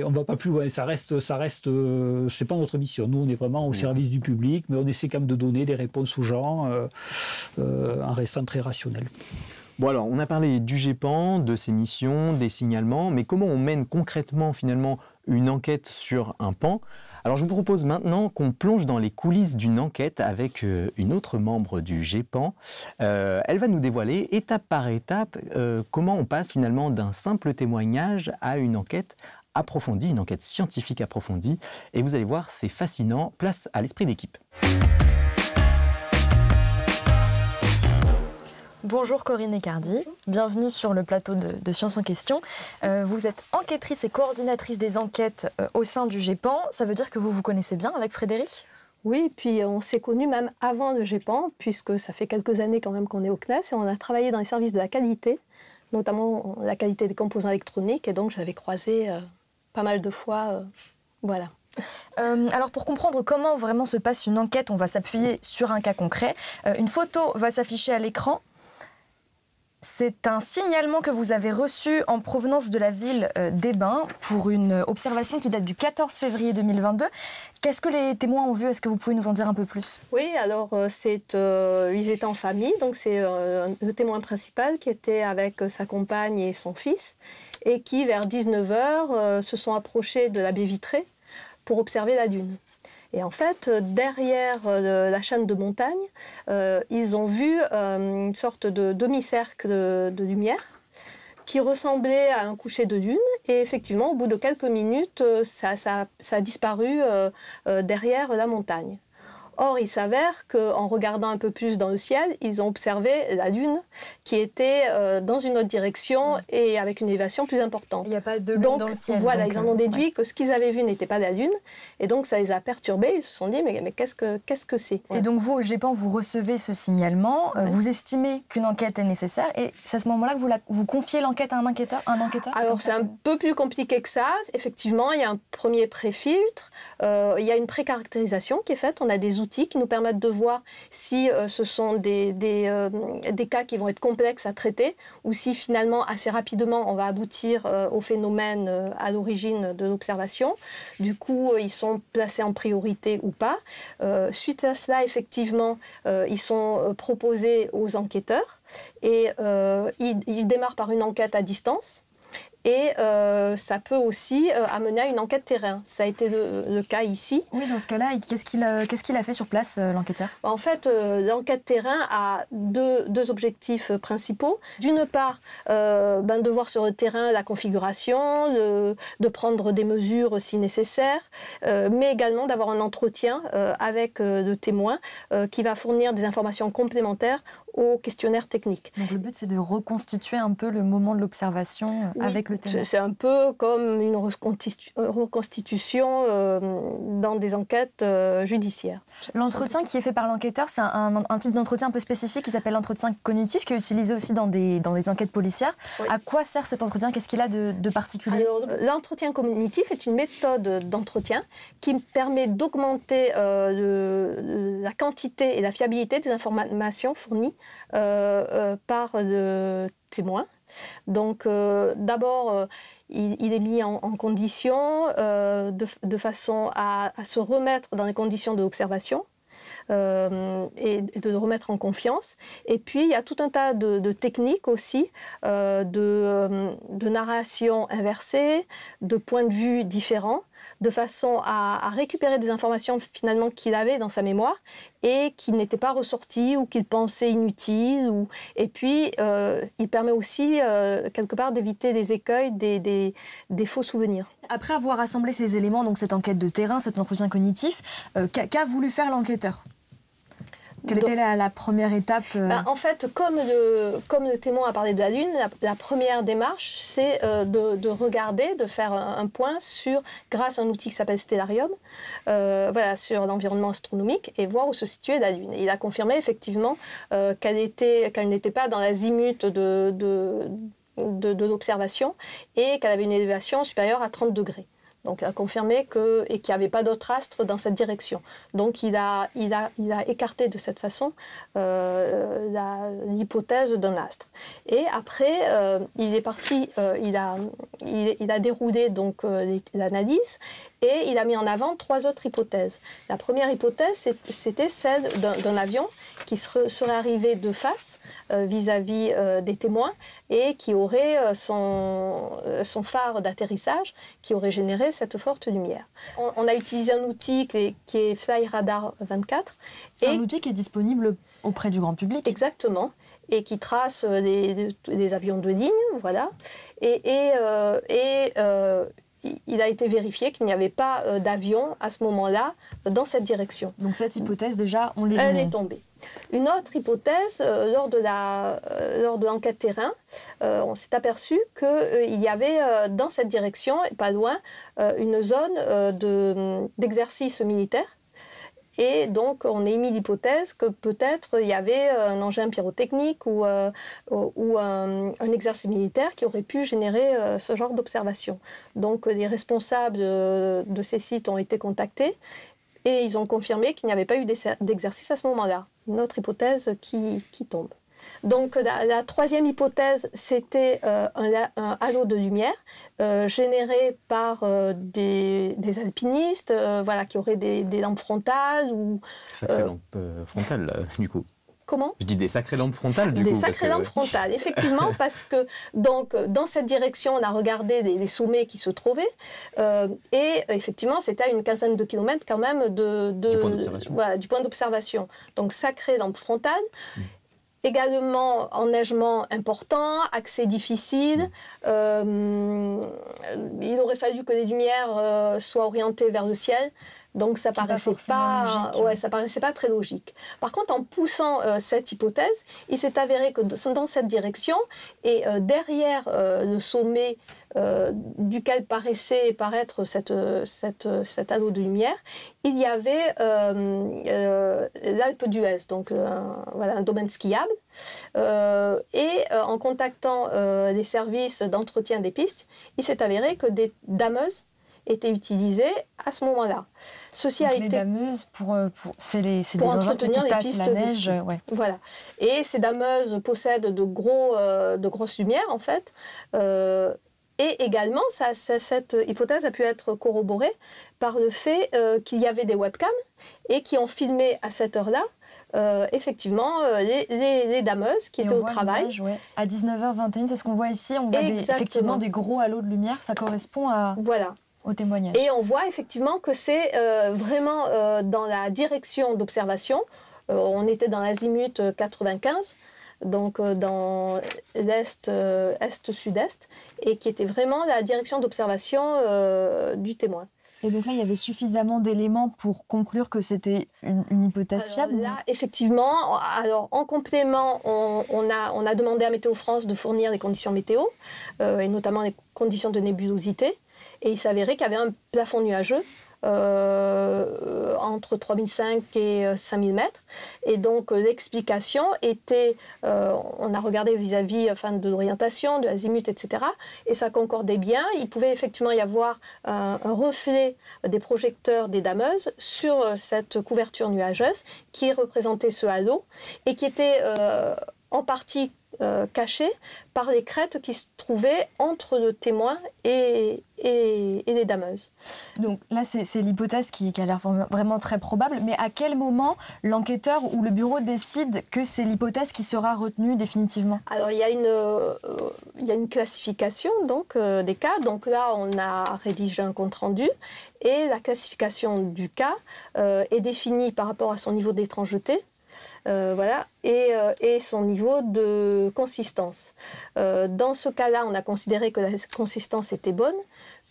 S10: on ne va pas plus loin. Ça reste, c'est pas notre mission. Nous, on est vraiment au service du public, mais on essaie quand même de donner des réponses aux gens en restant très rationnel.
S1: Bon alors, on a parlé du GEPAN, de ses missions, des signalements, mais comment on mène concrètement finalement une enquête sur un pan ? Alors je vous propose maintenant qu'on plonge dans les coulisses d'une enquête avec une autre membre du GEPAN. Elle va nous dévoiler étape par étape comment on passe finalement d'un simple témoignage à une enquête approfondie, une enquête scientifique approfondie. Et vous allez voir, c'est fascinant. Place à l'esprit d'équipe.
S2: Bonjour Corinne Ecardi, bienvenue sur le plateau de Science en Question. Vous êtes enquêtrice et coordinatrice des enquêtes au sein du GEPAN. Ça veut dire que vous vous connaissez bien avec Frédéric ?
S11: Oui, puis on s'est connus même avant le GEPAN, puisque ça fait quelques années quand même qu'on est au CNES et on a travaillé dans les services de la qualité, notamment la qualité des composants électroniques, et donc je l'avais croisé pas mal de fois. Voilà.
S2: Alors pour comprendre comment vraiment se passe une enquête, on va s'appuyer sur un cas concret. Une photo va s'afficher à l'écran. C'est un signalement que vous avez reçu en provenance de la ville d'Ébin pour une observation qui date du 14 février 2022. Qu'est-ce que les témoins ont vu ? Est-ce que vous pouvez nous en dire un peu plus ?
S11: Oui, alors ils étaient en famille, donc c'est le témoin principal qui était avec sa compagne et son fils et qui, vers 19h, se sont approchés de la baie vitrée pour observer la dune. Et en fait, derrière la chaîne de montagne, ils ont vu une sorte de demi-cercle de lumière qui ressemblait à un coucher de lune. Et effectivement, au bout de quelques minutes, ça a disparu derrière la montagne. Or, il s'avère qu'en regardant un peu plus dans le ciel, ils ont observé la Lune qui était dans une autre direction et avec une élévation plus importante.
S2: Il n'y a pas de Lune dans le ciel.
S11: Voilà, ils en ont déduit que ce qu'ils avaient vu n'était pas la Lune. Et donc, ça les a perturbés. Ils se sont dit, mais qu'est-ce que c'est ?
S2: Et donc, vous, au GEPAN, vous recevez ce signalement. Vous estimez qu'une enquête est nécessaire. Et c'est à ce moment-là que vous confiez l'enquête à un enquêteur.
S11: Alors, c'est un peu plus compliqué que ça. Effectivement, il y a un premier pré-filtre. Il y a une pré-caractérisation qui est faite. On a des outils qui nous permettent de voir si ce sont des cas qui vont être complexes à traiter ou si finalement assez rapidement on va aboutir au phénomène à l'origine de l'observation. Du coup, ils sont placés en priorité ou pas. Suite à cela, effectivement, ils sont proposés aux enquêteurs et ils démarrent par une enquête à distance. et ça peut aussi amener à une enquête terrain. Ça a été le cas ici.
S2: Oui, dans ce cas-là, qu'est-ce qu'il a fait sur place, l'enquêteur?
S11: En fait, l'enquête terrain a deux objectifs principaux. D'une part, de voir sur le terrain la configuration, de prendre des mesures si nécessaire, mais également d'avoir un entretien avec le témoin qui va fournir des informations complémentaires au questionnaire technique.
S2: Donc le but, c'est de reconstituer un peu le moment de l'observation avec le témoin.
S11: C'est un peu comme une reconstitution dans des enquêtes judiciaires.
S2: L'entretien qui est fait par l'enquêteur, c'est un type d'entretien un peu spécifique qui s'appelle l'entretien cognitif, qui est utilisé aussi dans des enquêtes policières. Oui. À quoi sert cet entretien? Qu'est-ce qu'il a de particulier?
S11: L'entretien cognitif est une méthode d'entretien qui permet d'augmenter la quantité et la fiabilité des informations fournies par le témoin. Donc d'abord, il est mis en condition de façon à se remettre dans les conditions de l'observation. Et de le remettre en confiance. Et puis, il y a tout un tas de techniques aussi, de narration inversée, de points de vue différents, de façon à récupérer des informations finalement qu'il avait dans sa mémoire et qui n'étaient pas ressorties ou qu'il pensait inutiles. Et puis, il permet aussi, quelque part, d'éviter les écueils des faux souvenirs.
S2: Après avoir rassemblé ces éléments, donc cette enquête de terrain, cet entretien cognitif, qu'a voulu faire l'enquêteur? Quelle était la première étape
S11: En fait, comme le témoin a parlé de la Lune, la première démarche, c'est de regarder, de faire un point grâce à un outil qui s'appelle Stellarium, sur l'environnement astronomique et voir où se situait la Lune. Et il a confirmé effectivement qu'elle n'était pas dans l'azimut de l'observation et qu'elle avait une élévation supérieure à 30 degrés. Donc, il a confirmé qu'il n'y avait pas d'autre astre dans cette direction. Donc, il a écarté de cette façon l'hypothèse d'un astre. Et après, il est parti, il a déroulé donc l'analyse et il a mis en avant 3 autres hypothèses. La première hypothèse, c'était celle d'un avion qui serait arrivé de face vis-à-vis des témoins et qui aurait son phare d'atterrissage qui aurait généré cette forte lumière. On a utilisé un outil qui est FlyRadar 24.
S2: C'est un outil qui est disponible auprès du grand public.
S11: Exactement. Et qui trace les avions de ligne, voilà. Il a été vérifié qu'il n'y avait pas d'avion à ce moment-là dans cette direction.
S2: Donc cette hypothèse, déjà,
S11: elle est tombée. Une autre hypothèse, lors de l'enquête terrain, on s'est aperçu qu'il y avait dans cette direction, pas loin, une zone d'exercice militaire. Et donc, on a émis l'hypothèse que peut-être il y avait un engin pyrotechnique ou un exercice militaire qui aurait pu générer ce genre d'observation. Donc, les responsables de ces sites ont été contactés et ils ont confirmé qu'il n'y avait pas eu d'exercice à ce moment-là. Une autre hypothèse qui tombe. Donc la troisième hypothèse, c'était un halo de lumière généré par des alpinistes qui auraient des lampes frontales.
S1: Sacrées lampes frontales, du coup.
S11: Comment?
S1: Je dis des sacrées lampes frontales, du coup.
S11: Des sacrées lampes frontales, effectivement, parce que donc, dans cette direction, on a regardé les sommets qui se trouvaient, et effectivement, c'était à une quinzaine de kilomètres quand même du point d'observation. Voilà, du point d'observation. Donc, sacrées lampes frontales. Également, enneigement important, accès difficile. Il aurait fallu que les lumières soient orientées vers le ciel. Donc ça paraissait pas très logique. Par contre, en poussant cette hypothèse, il s'est avéré que dans cette direction et derrière le sommet duquel paraissait paraître cet halo de lumière, il y avait l'Alpe d'Huez, donc un domaine skiable. Et en contactant les services d'entretien des pistes, il s'est avéré que des dameuses étaient utilisées à ce moment-là.
S2: Les dameuses, c'est des engins qui tassent
S11: pistes
S2: la neige.
S11: Ouais. Voilà. Et ces dameuses possèdent de grosses lumières, en fait. Et également, cette hypothèse a pu être corroborée par le fait qu'il y avait des webcams et qui ont filmé à cette heure-là, effectivement, les dameuses qui étaient au travail.
S2: Ouais. À 19h21, c'est ce qu'on voit ici. On voit effectivement des gros halos de lumière. Ça correspond au témoignage.
S11: Et on voit effectivement que c'est vraiment dans la direction d'observation. On était dans l'azimut 95. Donc dans l'est, est-sud-est, et qui était vraiment la direction d'observation du témoin.
S2: Et donc là, il y avait suffisamment d'éléments pour conclure que c'était une hypothèse fiable.
S11: Là, effectivement, alors en complément, on a demandé à Météo France de fournir les conditions météo, et notamment les conditions de nébulosité, et il s'avérait qu'il y avait un plafond nuageux entre 3005 et 5000 mètres. Et donc l'explication était, on a regardé vis-à-vis de l'orientation, de l'azimut, etc. Et ça concordait bien. Il pouvait effectivement y avoir un reflet des projecteurs des dameuses sur cette couverture nuageuse qui représentait ce halo et qui était en partie caché par les crêtes qui se trouvaient entre le témoin et les dameuses.
S2: Donc là, c'est l'hypothèse qui a l'air vraiment très probable, mais à quel moment l'enquêteur ou le bureau décide que c'est l'hypothèse qui sera retenue définitivement?
S11: Alors il y a une classification donc, des cas. Donc là, on a rédigé un compte-rendu et la classification du cas est définie par rapport à son niveau d'étrangeté. Voilà, et son niveau de consistance. Dans ce cas-là, on a considéré que la consistance était bonne,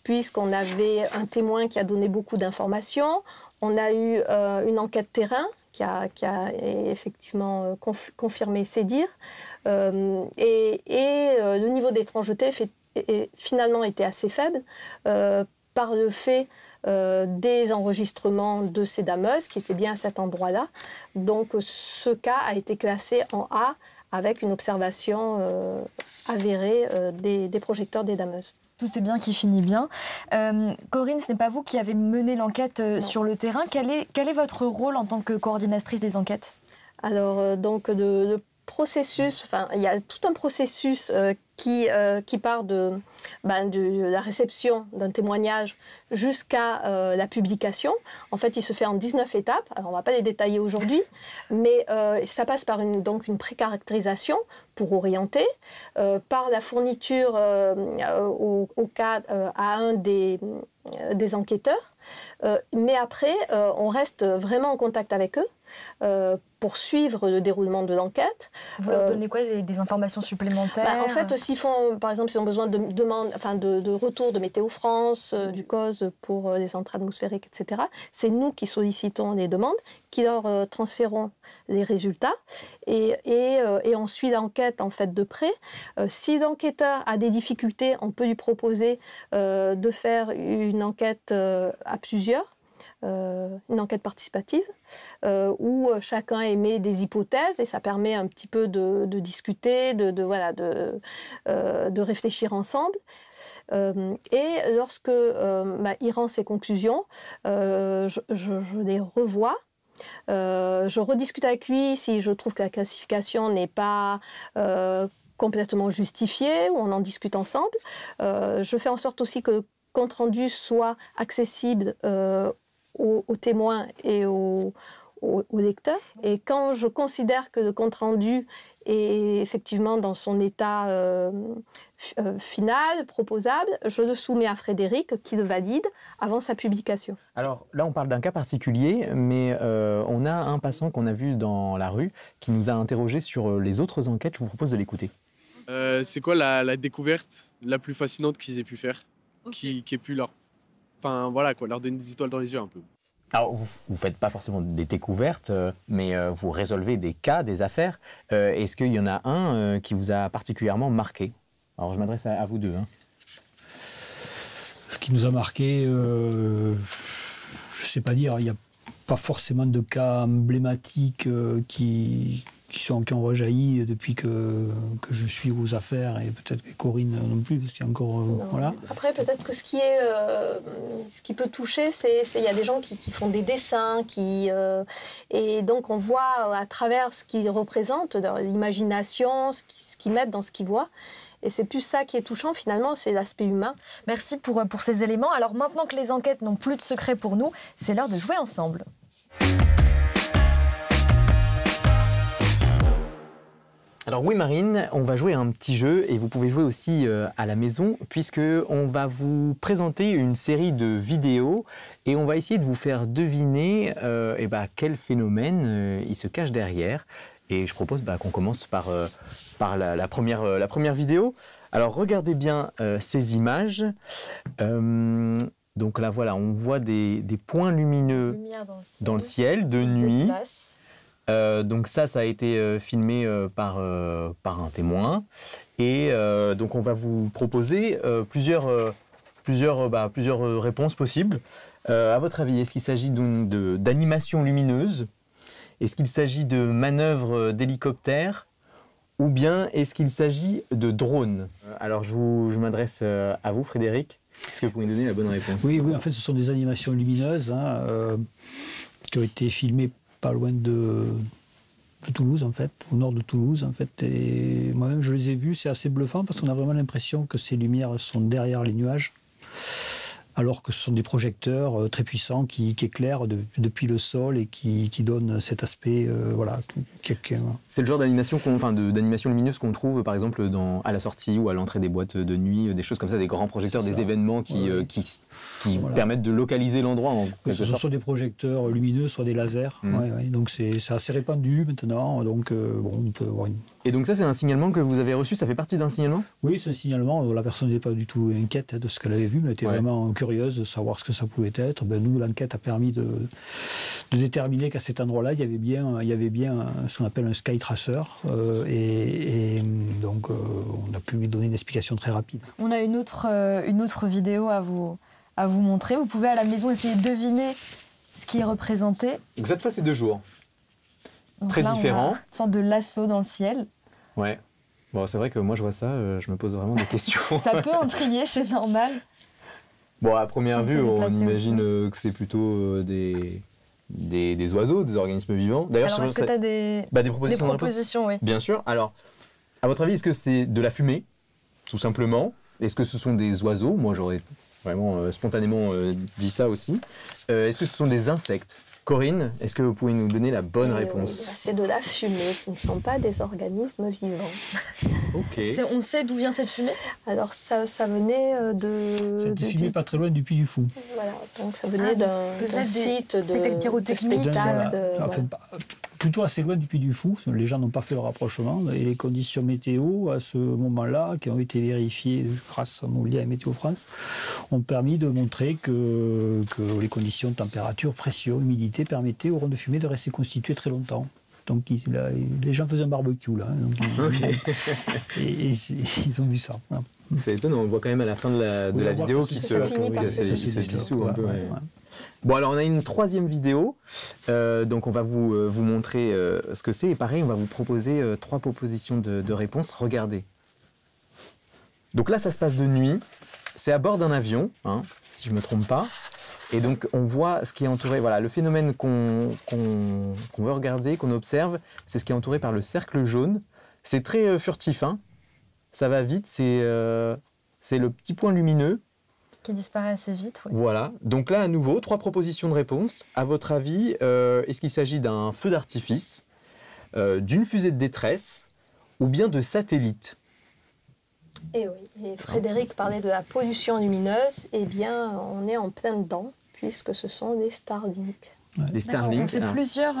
S11: puisqu'on avait un témoin qui a donné beaucoup d'informations, on a eu une enquête terrain qui a effectivement confirmé ses dires, et le niveau d'étrangeté finalement était assez faible par le fait des enregistrements de ces dameuses qui étaient bien à cet endroit-là. Donc ce cas a été classé en A avec une observation avérée des projecteurs des dameuses.
S2: Tout est bien qui finit bien. Corinne, ce n'est pas vous qui avez mené l'enquête sur le terrain. Quel est votre rôle en tant que coordinatrice des enquêtes?
S11: Alors, donc, le processus, il y a tout un processus qui part de la réception d'un témoignage jusqu'à la publication. En fait, il se fait en 19 étapes. Alors, on ne va pas les détailler aujourd'hui, mais ça passe par une précaractérisation pour orienter, par la fourniture au cas à un des enquêteurs. Mais après, on reste vraiment en contact avec eux pour suivre le déroulement de l'enquête.
S2: Vous leur donnez quoi, des informations supplémentaires?
S11: En fait, s'ils font, par exemple, s'ils ont besoin de retour de Météo France, du COS pour les centres atmosphériques, etc., c'est nous qui sollicitons les demandes, qui leur transférons les résultats. Et on suit l'enquête en fait, de près. Si l'enquêteur a des difficultés, on peut lui proposer de faire une enquête à plusieurs. Une enquête participative où chacun émet des hypothèses et ça permet un petit peu de discuter, de réfléchir ensemble. Et lorsque il rend ses conclusions, je les revois. Je rediscute avec lui si je trouve que la classification n'est pas complètement justifiée, ou on en discute ensemble. Je fais en sorte aussi que le compte-rendu soit accessible aux témoins et aux lecteurs. Et quand je considère que le compte-rendu est effectivement dans son état final, proposable, je le soumets à Frédéric qui le valide avant sa publication.
S1: Alors là, on parle d'un cas particulier, mais on a un passant qu'on a vu dans la rue qui nous a interrogé sur les autres enquêtes. Je vous propose de l'écouter.
S7: C'est quoi la découverte la plus fascinante qu'ils aient pu faire, qui ait pu leur donner des étoiles dans les yeux un peu?
S1: Alors, vous ne faites pas forcément des découvertes, mais vous résolvez des cas, des affaires. Est-ce qu'il y en a un qui vous a particulièrement marqué? Alors, je m'adresse à vous deux.
S10: Ce qui nous a marqué, je ne sais pas dire, il n'y a pas forcément de cas emblématiques qui qui ont rejailli depuis que je suis aux affaires, et peut-être que Corinne non plus, parce qu'il y a encore... voilà.
S11: Après, peut-être que ce qui peut toucher, c'est il y a des gens qui font des dessins, et donc on voit à travers ce qu'ils représentent, l'imagination, ce qu'ils mettent dans ce qu'ils voient. Et c'est plus ça qui est touchant, finalement, c'est l'aspect humain.
S2: Merci pour ces éléments. Alors maintenant que les enquêtes n'ont plus de secret pour nous, c'est l'heure de jouer ensemble.
S1: Alors oui Marine, on va jouer à un petit jeu et vous pouvez jouer aussi à la maison puisqu'on va vous présenter une série de vidéos et on va essayer de vous faire deviner quel phénomène il se cache derrière. Et je propose qu'on commence par la première vidéo. Alors regardez bien ces images. Donc là voilà, on voit des points lumineux dans le ciel de nuit. Donc ça a été filmé par un témoin. Et donc on va vous proposer plusieurs réponses possibles. À votre avis, est-ce qu'il s'agit d'animation lumineuse? Est-ce qu'il s'agit de manœuvres d'hélicoptères? Ou bien est-ce qu'il s'agit de drones? Alors je m'adresse à vous, Frédéric. Est-ce que vous pouvez me donner la bonne réponse?
S10: Oui, en fait, ce sont des animations lumineuses qui ont été filmées pas loin de Toulouse, en fait, au nord de Toulouse, en fait. Et moi-même, je les ai vues, c'est assez bluffant parce qu'on a vraiment l'impression que ces lumières sont derrière les nuages, alors que ce sont des projecteurs très puissants qui éclairent depuis le sol et qui donnent cet aspect,
S1: C'est le genre d'animation d'animation lumineuse qu'on trouve, par exemple, à la sortie ou à l'entrée des boîtes de nuit, des choses comme ça, des grands projecteurs, des événements qui permettent de localiser l'endroit.
S10: Ce sont soit des projecteurs lumineux, soit des lasers. Donc c'est assez répandu maintenant. Donc on peut avoir une...
S1: Et donc ça, c'est un signalement que vous avez reçu, ça fait partie d'un signalement?
S10: Oui, c'est un signalement. La personne n'était pas du tout inquiète de ce qu'elle avait vu, mais elle était vraiment curieuse de savoir ce que ça pouvait être. Nous, l'enquête a permis de déterminer qu'à cet endroit-là, il y avait bien ce qu'on appelle un sky tracer. Donc, on a pu lui donner une explication très rapide.
S2: On a une autre vidéo à vous montrer. Vous pouvez à la maison essayer de deviner ce qui est représenté.
S1: Donc cette fois, c'est 2 jours.
S2: Donc
S1: très
S2: là,
S1: différents.
S2: On a une sorte de lasso dans le ciel.
S1: Ouais. Bon, c'est vrai que moi, je vois ça, je me pose vraiment des questions.
S2: Ça peut intriguer, c'est normal.
S1: Bon, à première vue, on imagine que c'est plutôt des oiseaux, des organismes vivants. D'ailleurs,
S2: alors, est-ce que tu as des propositions, oui.
S1: Bien sûr. Alors, à votre avis, est-ce que c'est de la fumée, tout simplement? Est-ce que ce sont des oiseaux? Moi, j'aurais vraiment spontanément dit ça aussi. Est-ce que ce sont des insectes? Corinne, est-ce que vous pouvez nous donner la bonne réponse?
S11: C'est de la fumée, ce ne sont pas des organismes vivants.
S1: Ok.
S2: On sait d'où vient cette fumée?
S11: Alors ça venait de...
S10: C'était filmé pas très loin du Puy du Fou.
S11: Voilà, donc ça venait d'un site de
S2: spectacle pyrotechnique.
S10: Plutôt assez loin du Puy du Fou. Les gens n'ont pas fait le rapprochement. Et les conditions météo, à ce moment-là, qui ont été vérifiées grâce à nos liens à Météo France, ont permis de montrer que les conditions de température, pression, humidité permettaient aux ronds de fumée de rester constitués très longtemps. Donc les gens faisaient un barbecue là. Et ils ont vu ça. Voilà.
S1: C'est étonnant, on voit quand même à la fin de la vidéo qu'il se dissout un peu. Bon, alors on a une troisième vidéo, donc on va vous montrer ce que c'est. Et pareil, on va vous proposer 3 propositions de réponses. Regardez. Donc là, ça se passe de nuit. C'est à bord d'un avion, si je ne me trompe pas. Et donc on voit ce qui est entouré. Voilà, le phénomène qu'on veut regarder, qu'on observe, c'est ce qui est entouré par le cercle jaune. C'est très furtif, ça va vite. C'est le petit point lumineux.
S2: Qui disparaît assez vite, oui.
S1: Voilà. Donc là, à nouveau, 3 propositions de réponse. À votre avis, est-ce qu'il s'agit d'un feu d'artifice, d'une fusée de détresse ou bien de satellites?
S11: Et oui, et Frédéric parlait de la pollution lumineuse. Eh bien, on est en plein dedans, puisque ce sont des Starlink.
S1: Des Starlink.
S2: C'est plusieurs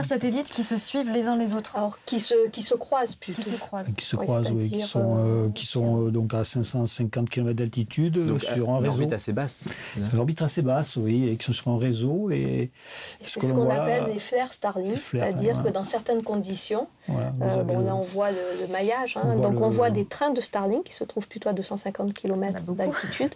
S2: satellites qui se suivent les uns les autres.
S11: Alors, qui se croisent plutôt.
S10: Qui sont donc à 550 km d'altitude sur un réseau.
S1: L'orbite assez basse.
S10: L'orbite assez basse, oui, et qui sont sur un réseau. Et
S11: c'est ce qu'on appelle les flares Starlink, c'est-à-dire que dans certaines conditions, là on voit le maillage, on voit des trains de Starlink qui se trouvent plutôt à 250 km d'altitude.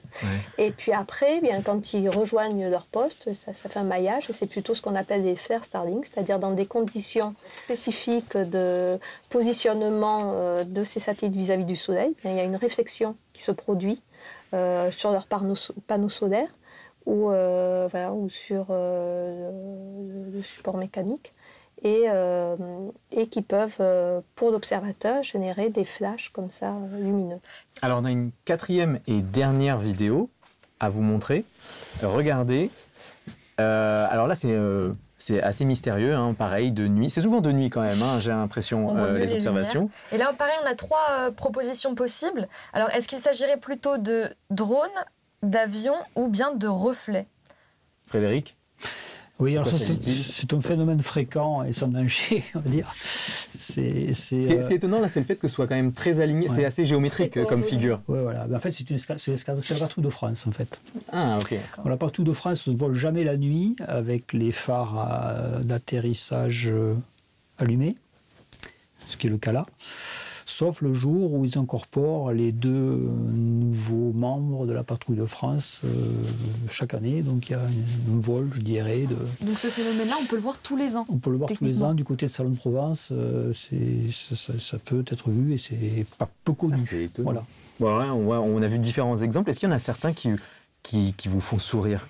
S11: Et puis après, quand ils rejoignent leur poste, ça fait un maillage et c'est plutôt ce qu'on appelle des flare Starlink, c'est-à-dire dans des conditions spécifiques de positionnement de ces satellites vis-à-vis du Soleil. Il y a une réflexion qui se produit sur leurs panneaux solaires ou sur le support mécanique. Et qui peuvent, pour l'observateur, générer des flashs comme ça lumineux.
S1: Alors on a une 4e et dernière vidéo à vous montrer. Regardez. Alors là c'est assez mystérieux, hein, pareil, de nuit. C'est souvent de nuit quand même, hein, j'ai l'impression, les observations.
S2: Et là pareil, on a 3 propositions possibles. Alors est-ce qu'il s'agirait plutôt de drones, d'avions ou bien de reflets?
S1: Frédéric?
S10: Oui, alors c'est un phénomène fréquent et sans danger, on va dire. Ce qui
S1: est étonnant, là, c'est le fait que ce soit quand même très aligné, c'est assez géométrique comme figure.
S10: Oui, voilà. En fait, c'est la patrouille de France, en fait.
S1: Ah, ok.
S10: La patrouille de France ne vole jamais la nuit avec les phares d'atterrissage allumés, ce qui est le cas là. Sauf le jour où ils incorporent les 2 nouveaux membres de la patrouille de France chaque année. Donc il y a un vol, je dirais.
S2: Donc ce phénomène-là, on peut le voir tous les ans?
S10: On peut le voir tous les ans. Du côté de Salon de Provence, ça peut être vu et c'est pas peu connu.
S1: C'est étonnant. Voilà. On a vu différents exemples. Est-ce qu'il y en a certains qui vous font sourire?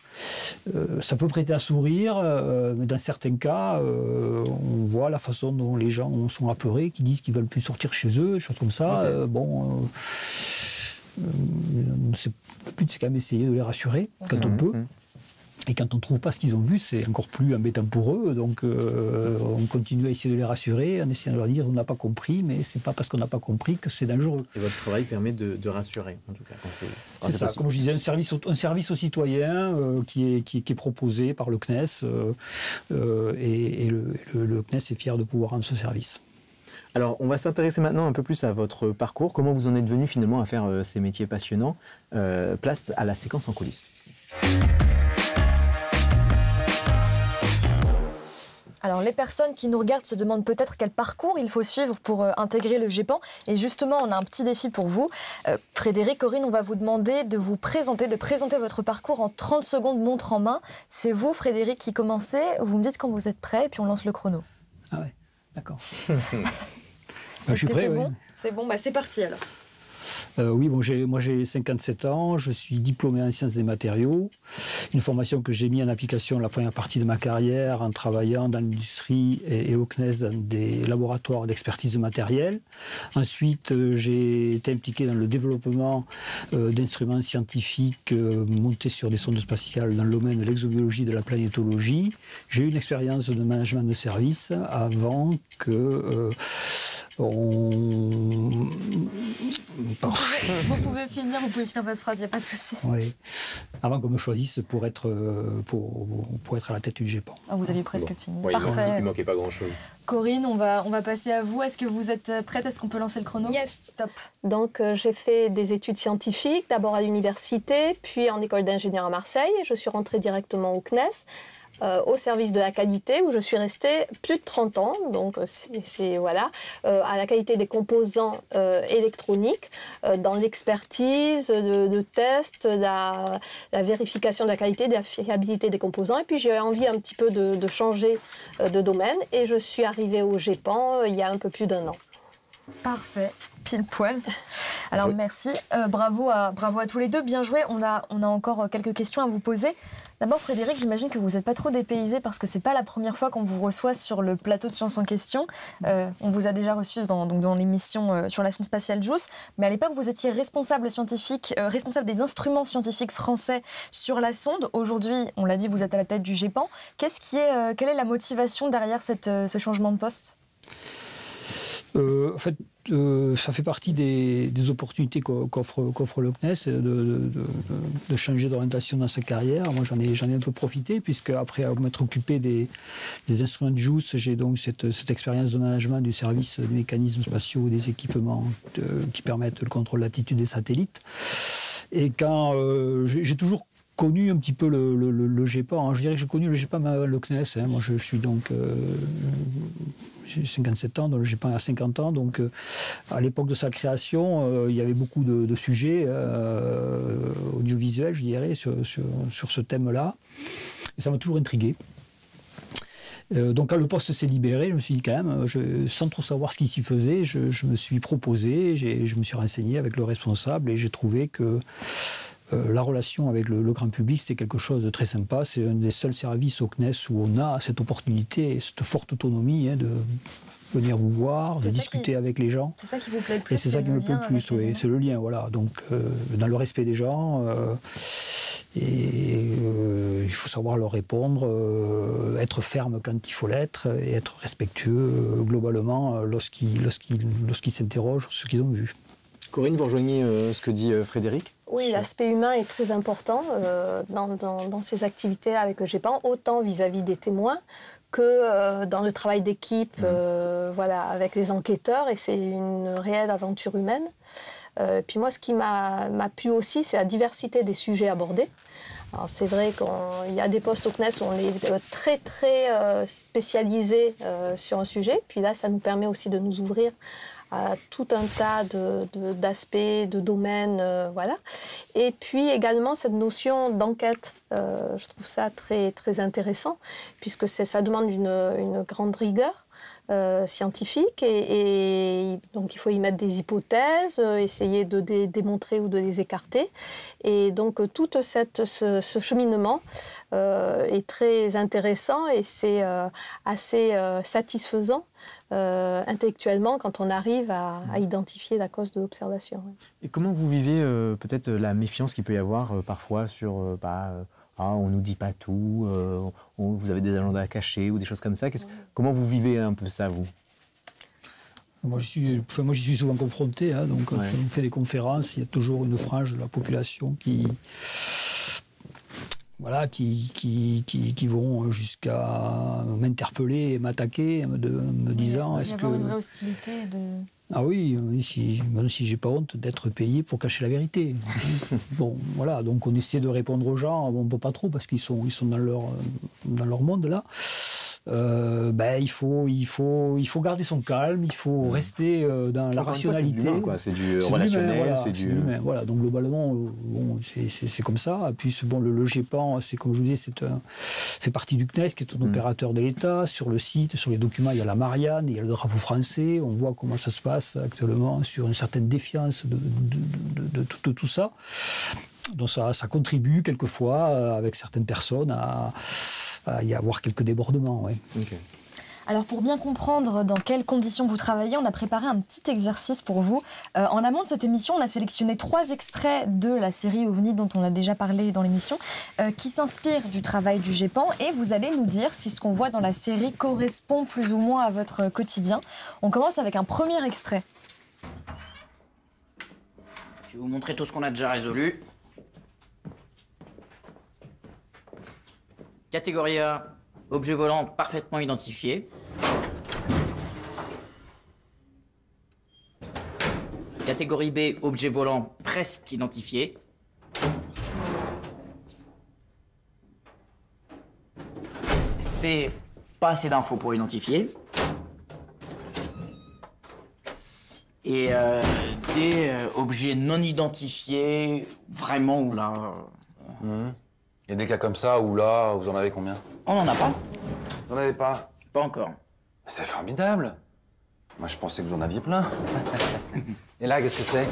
S10: Ça peut prêter à sourire, mais dans certains cas, on voit la façon dont les gens sont apeurés, qui disent qu'ils ne veulent plus sortir chez eux, des choses comme ça. Okay. Le but, c'est quand même essayer de les rassurer quand on peut. Et quand on ne trouve pas ce qu'ils ont vu, c'est encore plus embêtant pour eux. Donc on continue à essayer de les rassurer, en essayant de leur dire on n'a pas compris, mais ce n'est pas parce qu'on n'a pas compris que c'est dangereux.
S1: Et votre travail permet de rassurer, en tout cas.
S10: C'est ça, comme je disais, un service aux citoyens qui est proposé par le CNES. Et le CNES est fier de pouvoir rendre ce service.
S1: Alors, on va s'intéresser maintenant un peu plus à votre parcours. Comment vous en êtes venu finalement à faire ces métiers passionnants? Place à la séquence en coulisses.
S2: Alors, les personnes qui nous regardent se demandent peut-être quel parcours il faut suivre pour intégrer le GEPAN. Et justement, on a un petit défi pour vous. Frédéric, Corinne, on va vous demander de présenter votre parcours en 30 secondes, montre en main. C'est vous, Frédéric, qui commencez. Vous me dites quand vous êtes prêt et puis on lance le chrono.
S10: Ah ouais, d'accord. Je suis prêt, oui.
S2: C'est bon, c'est parti alors.
S10: Oui, moi j'ai 57 ans, je suis diplômé en sciences des matériaux, une formation que j'ai mis en application la première partie de ma carrière en travaillant dans l'industrie et au CNES dans des laboratoires d'expertise de matériel. Ensuite, j'ai été impliqué dans le développement d'instruments scientifiques montés sur des sondes spatiales dans le domaine de l'exobiologie et de la planétologie. J'ai eu une expérience de management de service avant que...
S2: Vous pouvez finir votre phrase, il n'y a pas de souci.
S10: Oui. Avant qu'on me choisisse pour être à la tête du GEPAN.
S2: Vous avez presque fini.
S1: Ouais,
S2: parfait.
S1: Il ne manquait pas grand-chose.
S2: Corinne, on va passer à vous. Est-ce que vous êtes prête? Est-ce qu'on peut lancer le chrono?
S11: Yes.
S2: Top.
S11: Donc j'ai fait des études scientifiques, d'abord à l'université, puis en école d'ingénieur à Marseille. Je suis rentrée directement au CNES. Au service de la qualité, où je suis restée plus de 30 ans, donc à la qualité des composants électroniques, dans l'expertise de tests, la vérification de la qualité, de la fiabilité des composants. Et puis j'ai eu envie un petit peu de changer de domaine, et je suis arrivée au GEPAN il y a un peu plus d'1 an.
S2: Parfait, pile poil. Alors merci, bravo à tous les deux, bien joué. On a encore quelques questions à vous poser. D'abord Frédéric, j'imagine que vous n'êtes pas trop dépaysé parce que c'est pas la première fois qu'on vous reçoit sur le plateau de Science en question. On vous a déjà reçu dans l'émission sur la Science spatiale JUICE, mais à l'époque vous étiez responsable des instruments scientifiques français sur la sonde. Aujourd'hui, on l'a dit, vous êtes à la tête du GEPAN. Quelle est la motivation derrière ce changement de poste?
S10: En fait, ça fait partie des opportunités qu'offre le CNES de changer d'orientation dans sa carrière. Moi, j'en ai un peu profité, puisque après m'être occupé des instruments de JUICE, j'ai donc cette expérience de management du service des mécanismes spatiaux et des équipements qui permettent le contrôle de l'attitude des satellites. Et quand j'ai toujours connu un petit peu le GEPAN. Je dirais que j'ai connu le GEPAN avant le CNES. Moi, je suis donc... j'ai 57 ans, donc le GEPAN a 50 ans. Donc, à l'époque de sa création, il y avait beaucoup de sujets audiovisuels, je dirais, sur ce thème-là. Et ça m'a toujours intrigué. Donc quand le poste s'est libéré, je me suis dit quand même, sans trop savoir ce qui s'y faisait, je me suis proposé, je me suis renseigné avec le responsable et j'ai trouvé que la relation avec le grand public, c'était quelque chose de très sympa. C'est un des seuls services au CNES où on a cette opportunité, cette forte autonomie de venir vous voir, de discuter avec les gens.
S2: C'est ça qui vous plaît le plus.
S10: Et c'est ça qui me plaît le plus, oui, c'est le lien, voilà. Donc, dans le respect des gens, il faut savoir leur répondre, être ferme quand il faut l'être, et être respectueux globalement lorsqu'ils s'interrogent sur ce qu'ils ont vu.
S1: Corinne, vous rejoignez ce que dit Frédéric ?
S11: Oui, l'aspect humain est très important dans ces activités avec le GEPAN, autant vis-à-vis des témoins que dans le travail d'équipe voilà, avec les enquêteurs, et c'est une réelle aventure humaine. Puis moi, ce qui m'a plu aussi, c'est la diversité des sujets abordés. Alors c'est vrai qu'il y a des postes au CNES où on est très spécialisé sur un sujet, puis là, ça nous permet aussi de nous ouvrir à tout un tas d'aspects, de domaines, voilà. Et puis également cette notion d'enquête, je trouve ça très intéressant, puisque ça demande une grande rigueur scientifique, et donc il faut y mettre des hypothèses, essayer de démontrer ou de les écarter. Et donc tout ce cheminement est très intéressant, et c'est assez satisfaisant intellectuellement quand on arrive à identifier la cause de l'observation.
S1: Et comment vous vivez peut-être la méfiance qu'il peut y avoir parfois sur on ne nous dit pas tout, vous avez des agendas cachés ou des choses comme ça. Comment vous vivez un peu ça, vous ?
S10: Moi, j'y suis souvent confronté. Donc, quand on fait des conférences, il y a toujours une frange de la population qui vont jusqu'à m'interpeller et m'attaquer, me disant...
S2: Il y avoir une vraie hostilité de...
S10: Ah oui, même si j'ai pas honte d'être payé pour cacher la vérité. Bon, voilà, donc on essaie de répondre aux gens, on ne peut pas trop parce qu'ils sont dans leur monde là. Il faut garder son calme, il faut rester dans la rationalité.
S1: C'est du relationnel, c'est du
S10: humain. Voilà, donc globalement, c'est comme ça. Et puis le GEPAN, c'est comme je vous disais, fait partie du CNES, qui est un opérateur de l'État. Sur le site, sur les documents, il y a la Marianne, il y a le drapeau français. On voit comment ça se passe actuellement sur une certaine défiance de tout ça. Donc ça contribue quelquefois avec certaines personnes à y avoir quelques débordements. Ouais.
S1: Okay.
S2: Alors pour bien comprendre dans quelles conditions vous travaillez, on a préparé un petit exercice pour vous. En amont de cette émission, on a sélectionné 3 extraits de la série OVNI dont on a déjà parlé dans l'émission, qui s'inspirent du travail du GEPAN, et vous allez nous dire si ce qu'on voit dans la série correspond plus ou moins à votre quotidien. On commence avec un premier extrait.
S12: Je vais vous montrer tout ce qu'on a déjà résolu. Catégorie A, objet volant parfaitement identifié. Catégorie B, objet volant presque identifié. C, pas assez d'infos pour identifier. Et D, objet non identifié, vraiment ou là...
S13: Il y a des cas comme ça où là, vous en avez combien?
S12: On n'en a pas.
S13: Vous n'en avez pas?
S12: Pas encore.
S13: C'est formidable. Moi, je pensais que vous en aviez plein. Et là, qu'est-ce que c'est?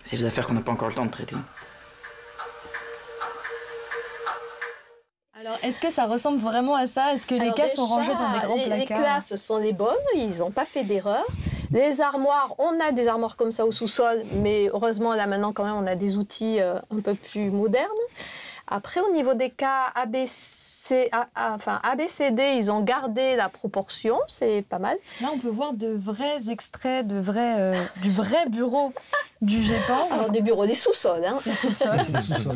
S12: C'est des affaires qu'on n'a pas encore le temps de traiter.
S2: Alors, est-ce que ça ressemble vraiment à ça? Est-ce que les cas sont rangés dans des grands placards?
S11: Les classes sont les bonnes, ils n'ont pas fait d'erreur. Les armoires, on a des armoires comme ça au sous-sol, mais heureusement, là maintenant, quand même, on a des outils un peu plus modernes. Après, au niveau des cas ABCD, ils ont gardé la proportion, c'est pas mal.
S2: Là, on peut voir de vrais extraits du vrai bureau du GEPAN.
S11: Alors, des bureaux, des sous-sols. Hein.
S2: Les sous-sols.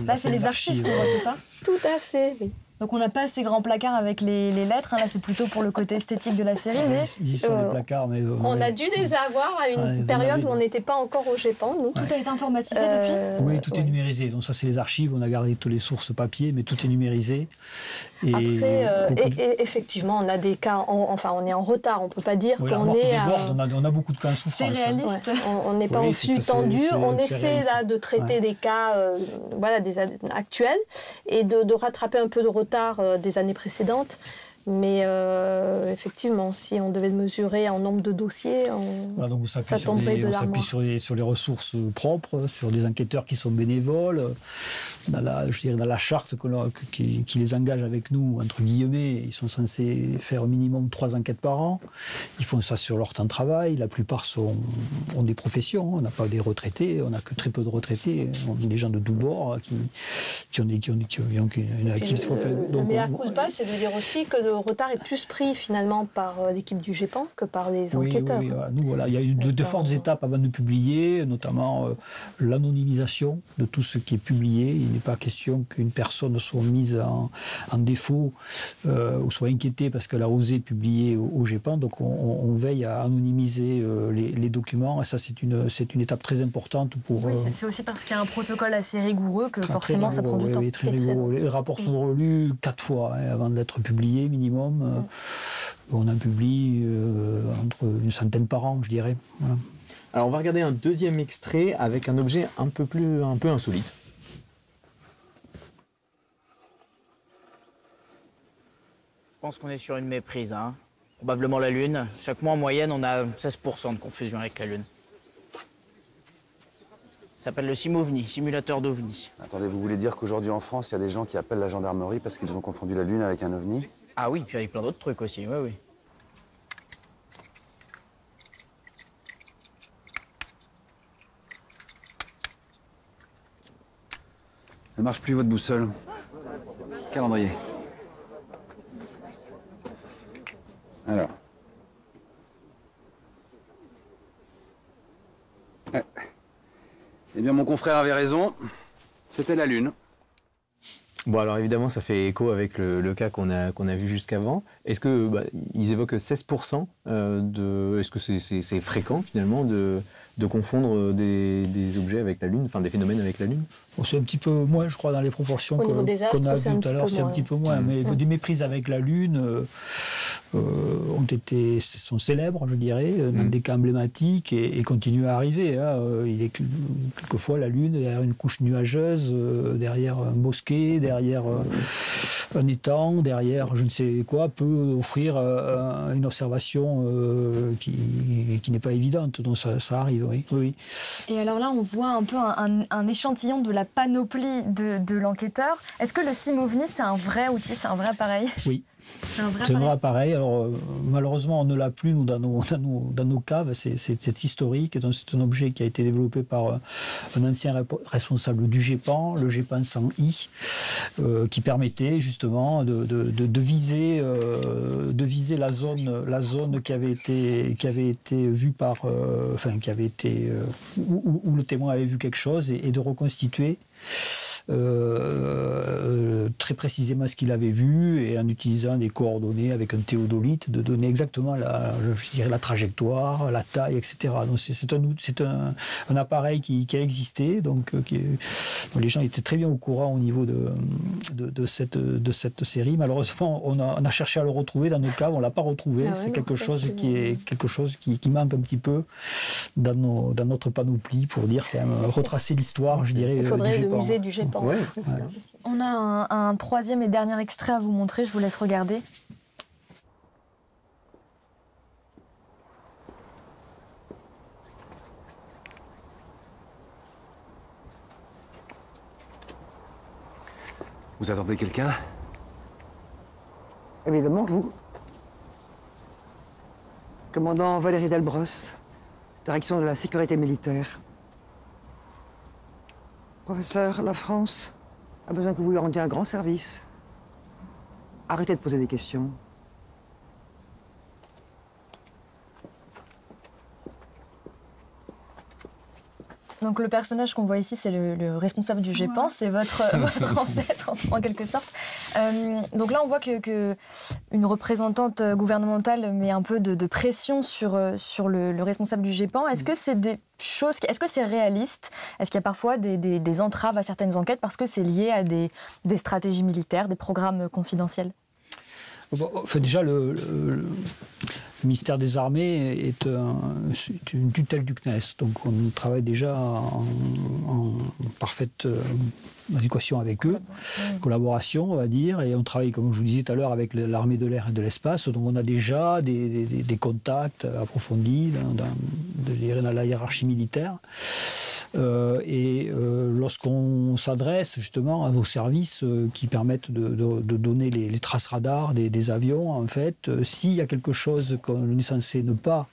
S2: Là, c'est les archives, c'est ça?
S11: Tout à fait, oui.
S2: Donc on n'a pas ces grands placards avec les lettres, hein. Là c'est plutôt pour le côté esthétique de la série. Mais
S10: sur les placards, mais
S11: on a dû les avoir à une période où on n'était pas encore au GEPAN, nous.
S2: Tout a été informatisé depuis.
S10: Oui, tout est numérisé. Donc ça c'est les archives, on a gardé toutes les sources papier, mais tout est numérisé. Et
S11: après, effectivement, on a des cas, on est en retard, on ne peut pas dire qu'on est
S10: on a beaucoup de cas en souffrance.
S2: C'est réaliste.
S11: On n'est pas en flux tendu, on essaie là de traiter des cas actuels et de rattraper un peu de retard des années précédentes. Mais effectivement, si on devait mesurer en nombre de dossiers, ça tomberait de l'armoire.
S10: On s'appuie sur les ressources propres, sur des enquêteurs qui sont bénévoles. Dans la charte qui les engage avec nous, entre guillemets, ils sont censés faire au minimum 3 enquêtes par an. Ils font ça sur leur temps de travail. La plupart ont des professions. On n'a pas des retraités, on n'a que très peu de retraités. On a des gens de tous bords qui ont une activité.
S11: Mais à coup de base, c'est de dire aussi que le retard est plus pris finalement par l'équipe du GEPAN que par les enquêteurs.
S10: Oui, il y a eu de fortes étapes avant de publier, notamment l'anonymisation de tout ce qui est publié. Il n'est pas question qu'une personne soit mise en défaut ou soit inquiétée parce qu'elle a osé publier au GEPAN. Donc on veille à anonymiser les documents. Et ça, c'est une étape très importante pour...
S2: Oui, c'est aussi parce qu'il y a un protocole assez rigoureux que forcément ça prend du temps.
S10: Oui, très rigoureux. Les rapports sont relus 4 fois avant d'être publiés minimum. On en publie entre une centaine par an, je dirais. Voilà.
S1: Alors on va regarder un deuxième extrait avec un objet un peu insolite.
S12: Je pense qu'on est sur une méprise, hein. Probablement la Lune. Chaque mois en moyenne, on a 16% de confusion avec la Lune. Ça s'appelle le SimOVNI, simulateur d'OVNI.
S13: Attendez, vous voulez dire qu'aujourd'hui en France, il y a des gens qui appellent la gendarmerie parce qu'ils ont confondu la Lune avec un OVNI?
S12: Ah oui, puis avec plein d'autres trucs aussi, oui.
S13: Ne marche plus votre boussole. Calendrier. Alors. Ouais. Eh bien, mon confrère avait raison. C'était la Lune.
S1: Bon, alors évidemment, ça fait écho avec le cas qu'on a vu jusqu'avant. Est-ce que ils évoquent 16% est-ce que c'est fréquent finalement de confondre des objets avec la Lune, enfin des phénomènes avec la Lune?
S10: Bon, c'est un petit peu moins, je crois, dans les proportions qu'on a vues tout à l'heure, c'est un petit peu moins. Mais des méprises avec la Lune sont célèbres, je dirais, dans des cas emblématiques et continuent à arriver. Hein. Il est quelquefois la Lune derrière une couche nuageuse, derrière un bosquet, derrière un étang, derrière je ne sais quoi, peut offrir une observation qui n'est pas évidente. Donc ça arrive, oui.
S2: Et alors là, on voit un peu un échantillon de la panoplie de l'enquêteur. Est-ce que le SimOVNI, c'est un vrai outil, c'est un vrai appareil?
S10: Oui. C'est un vrai appareil. Alors, malheureusement, on ne l'a plus, nous, dans nos caves. C'est historique. C'est un objet qui a été développé par un ancien responsable du GEPAN, le GEPAN 100i, qui permettait justement de viser la zone qui avait été vue par... où le témoin avait vu quelque chose et de reconstituer très précisément ce qu'il avait vu et en utilisant des coordonnées avec un théodolite, de donner exactement la trajectoire, la taille, etc. Donc c'est un appareil qui a existé, donc les gens étaient très bien au courant au niveau de cette série. Malheureusement, on a cherché à le retrouver dans nos caves, on l'a pas retrouvé. C'est quelque chose qui manque un petit peu dans notre panoplie pour dire quand même retracer l'histoire, je dirais.
S11: Il faudrait le musée du GEPAN.
S1: Ouais.
S2: On a un troisième et dernier extrait à vous montrer, je vous laisse regarder.
S13: Vous attendez quelqu'un?
S14: Évidemment, vous. Commandant Valérie Delbros, direction de la sécurité militaire. Professeur, la France a besoin que vous lui rendiez un grand service. Arrêtez de poser des questions.
S2: Donc le personnage qu'on voit ici, c'est le responsable du GEPAN, c'est votre ancêtre en quelque sorte. Donc là, on voit que une représentante gouvernementale met un peu de pression sur le responsable du GEPAN. Est-ce que c'est des choses, est-ce que c'est réaliste? Est-ce qu'il y a parfois des entraves à certaines enquêtes parce que c'est lié à des stratégies militaires, des programmes confidentiels?
S10: Enfin, déjà, le ministère des Armées est une tutelle du CNES. Donc on travaille déjà en parfaite adéquation avec eux, collaboration, on va dire. Et on travaille, comme je vous disais tout à l'heure, avec l'armée de l'air et de l'espace. Donc on a déjà des contacts approfondis dans la hiérarchie militaire. Lorsqu'on s'adresse justement à vos services qui permettent de donner les traces radars des avions, en fait, s'il y a quelque chose qu'on est censé ne pas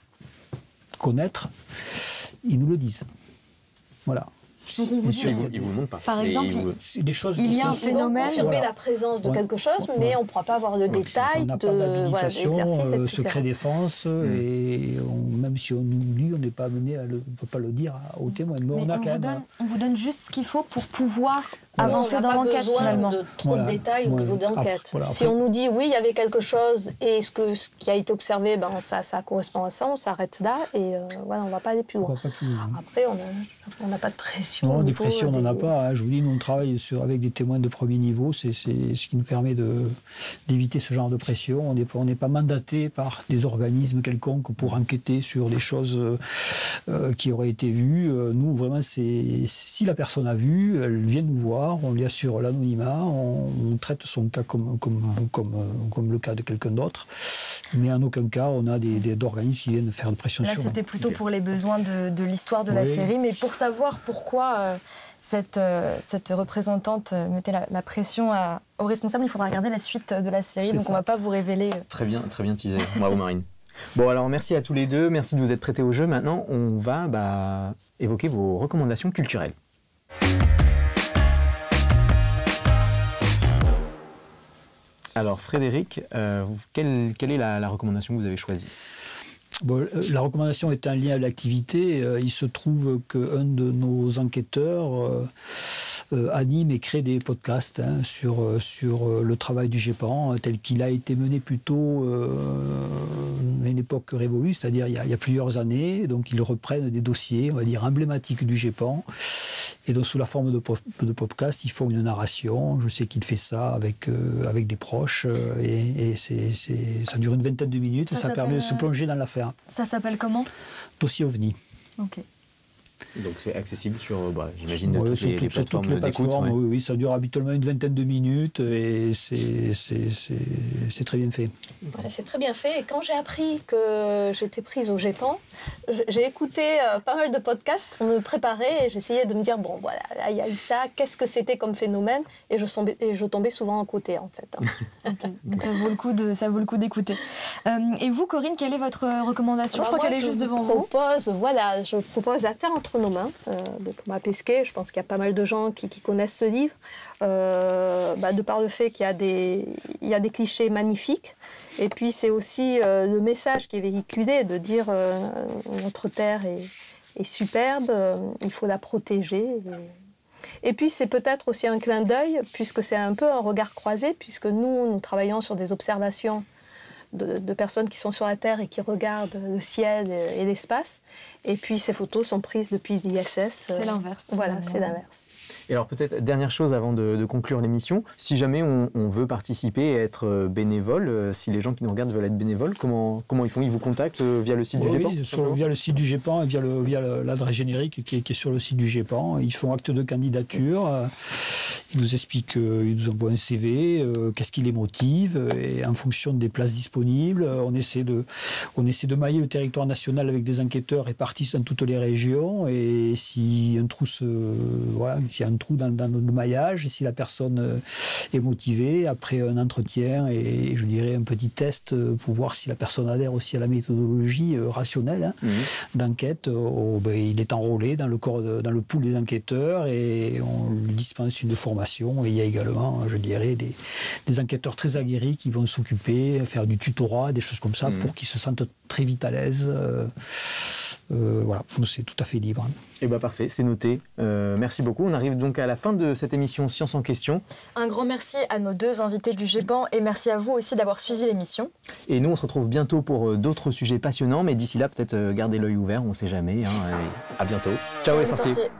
S10: connaître, ils nous le disent. Voilà.
S2: Donc on vous dit,
S1: ils vous le montrent pas.
S2: Par exemple,
S10: des choses
S2: il y a un phénomène.
S11: Confirmer la présence de quelque chose, mais on ne pourra pas avoir le détail.
S10: On n'a pas d'habilitation, secret défense, et même si on oublie, on n'est pas amené on ne peut pas le dire aux témoins. Mais
S2: on vous donne juste ce qu'il faut pour pouvoir avancer dans l'enquête finalement.
S11: On n'a pas besoin de trop de détails au niveau de l'enquête. Si on nous dit oui, il y avait quelque chose et ce qui a été observé, ça correspond à ça, on s'arrête là et on ne va pas aller plus loin. Après, on n'a pas de pression.
S10: Non, des pressions, on n'en a pas. Je vous dis, nous, on travaille avec des témoins de premier niveau. C'est ce qui nous permet d'éviter ce genre de pression. On n'est pas mandaté par des organismes quelconques pour enquêter sur des choses qui auraient été vues. Nous, vraiment, si la personne a vu, elle vient nous voir, on lui assure l'anonymat, on traite son cas comme le cas de quelqu'un d'autre. Mais en aucun cas, on a des organismes qui viennent faire une pression sur nous.
S2: Là, c'était plutôt pour les besoins de l'histoire de la série, mais pour savoir pourquoi cette représentante mettait la pression aux responsables, il faudra regarder la suite de la série, donc on ne va pas vous révéler.
S1: Très bien teasé. Bravo Marine. Bon, alors merci à tous les deux, merci de vous être prêtés au jeu. Maintenant, on va évoquer vos recommandations culturelles. Alors Frédéric, quelle est la recommandation que vous avez choisie ?
S10: Bon, la recommandation est un lien à l'activité. Il se trouve qu'un de nos enquêteurs anime et crée des podcasts sur le travail du GEPAN tel qu'il a été mené plutôt à une époque révolue, c'est-à-dire il y a plusieurs années. Donc ils reprennent des dossiers, on va dire, emblématiques du GEPAN. Et donc sous la forme de podcast, ils font une narration. Je sais qu'il fait ça avec des proches et ça dure une vingtaine de minutes. Ça permet de se plonger dans l'affaire.
S2: Ça s'appelle comment ?
S10: Dossier OVNI.
S2: Ok.
S1: Donc c'est accessible sur, j'imagine, toutes les plateformes.
S10: Oui, ça dure habituellement une vingtaine de minutes et c'est très bien fait.
S11: Ouais, c'est très bien fait. Et quand j'ai appris que j'étais prise au GEPAN, j'ai écouté pas mal de podcasts pour me préparer et j'essayais de me dire, bon, voilà, là, il y a eu ça, qu'est-ce que c'était comme phénomène ? Et je tombais souvent à côté, en fait.
S2: Okay. Donc ça vaut le coup d'écouter. Et vous, Corinne, quelle est votre recommandation ? Je crois qu'elle est juste devant vous.
S11: Je propose La Terre entre nos mains de Thomas Pesquet. Je pense qu'il y a pas mal de gens qui connaissent ce livre, de par le fait qu'il y a des clichés magnifiques. Et puis c'est aussi le message qui est véhiculé de dire notre Terre est superbe, il faut la protéger. Et puis c'est peut-être aussi un clin d'œil, puisque c'est un peu un regard croisé, puisque nous travaillons sur des observations de personnes qui sont sur la Terre et qui regardent le ciel et l'espace. Et puis ces photos sont prises depuis l'ISS.
S2: C'est l'inverse.
S11: Voilà, c'est l'inverse.
S1: Et alors peut-être, dernière chose avant de conclure l'émission, si jamais on veut participer et être bénévole, si les gens qui nous regardent veulent être bénévoles, comment ils font ? Ils vous contactent via le site du GEPAN ?
S10: Via le site du GEPAN et via l'adresse générique qui est sur le site du GEPAN. Ils font acte de candidature, ils nous expliquent, ils nous envoient un CV, qu'est-ce qui les motive, et en fonction des places disponibles, on essaie de mailler le territoire national avec des enquêteurs répartis dans toutes les régions, et s'il y a un trou dans le maillage, si la personne est motivée, après un entretien et je dirais un petit test pour voir si la personne adhère aussi à la méthodologie rationnelle d'enquête, il est enrôlé dans le pool des enquêteurs et on lui dispense une formation. Et il y a également, je dirais, des enquêteurs très aguerris qui vont s'occuper, faire du tutorat, des choses comme ça, pour qu'ils se sentent très vite à l'aise Voilà, c'est tout à fait libre.
S1: Eh bien parfait, c'est noté. Merci beaucoup. On arrive donc à la fin de cette émission Science en question.
S2: Un grand merci à nos 2 invités du GEPAN et merci à vous aussi d'avoir suivi l'émission.
S1: Et nous, on se retrouve bientôt pour d'autres sujets passionnants, mais d'ici là, peut-être gardez l'œil ouvert, on ne sait jamais. À bientôt. Ciao les sorciers.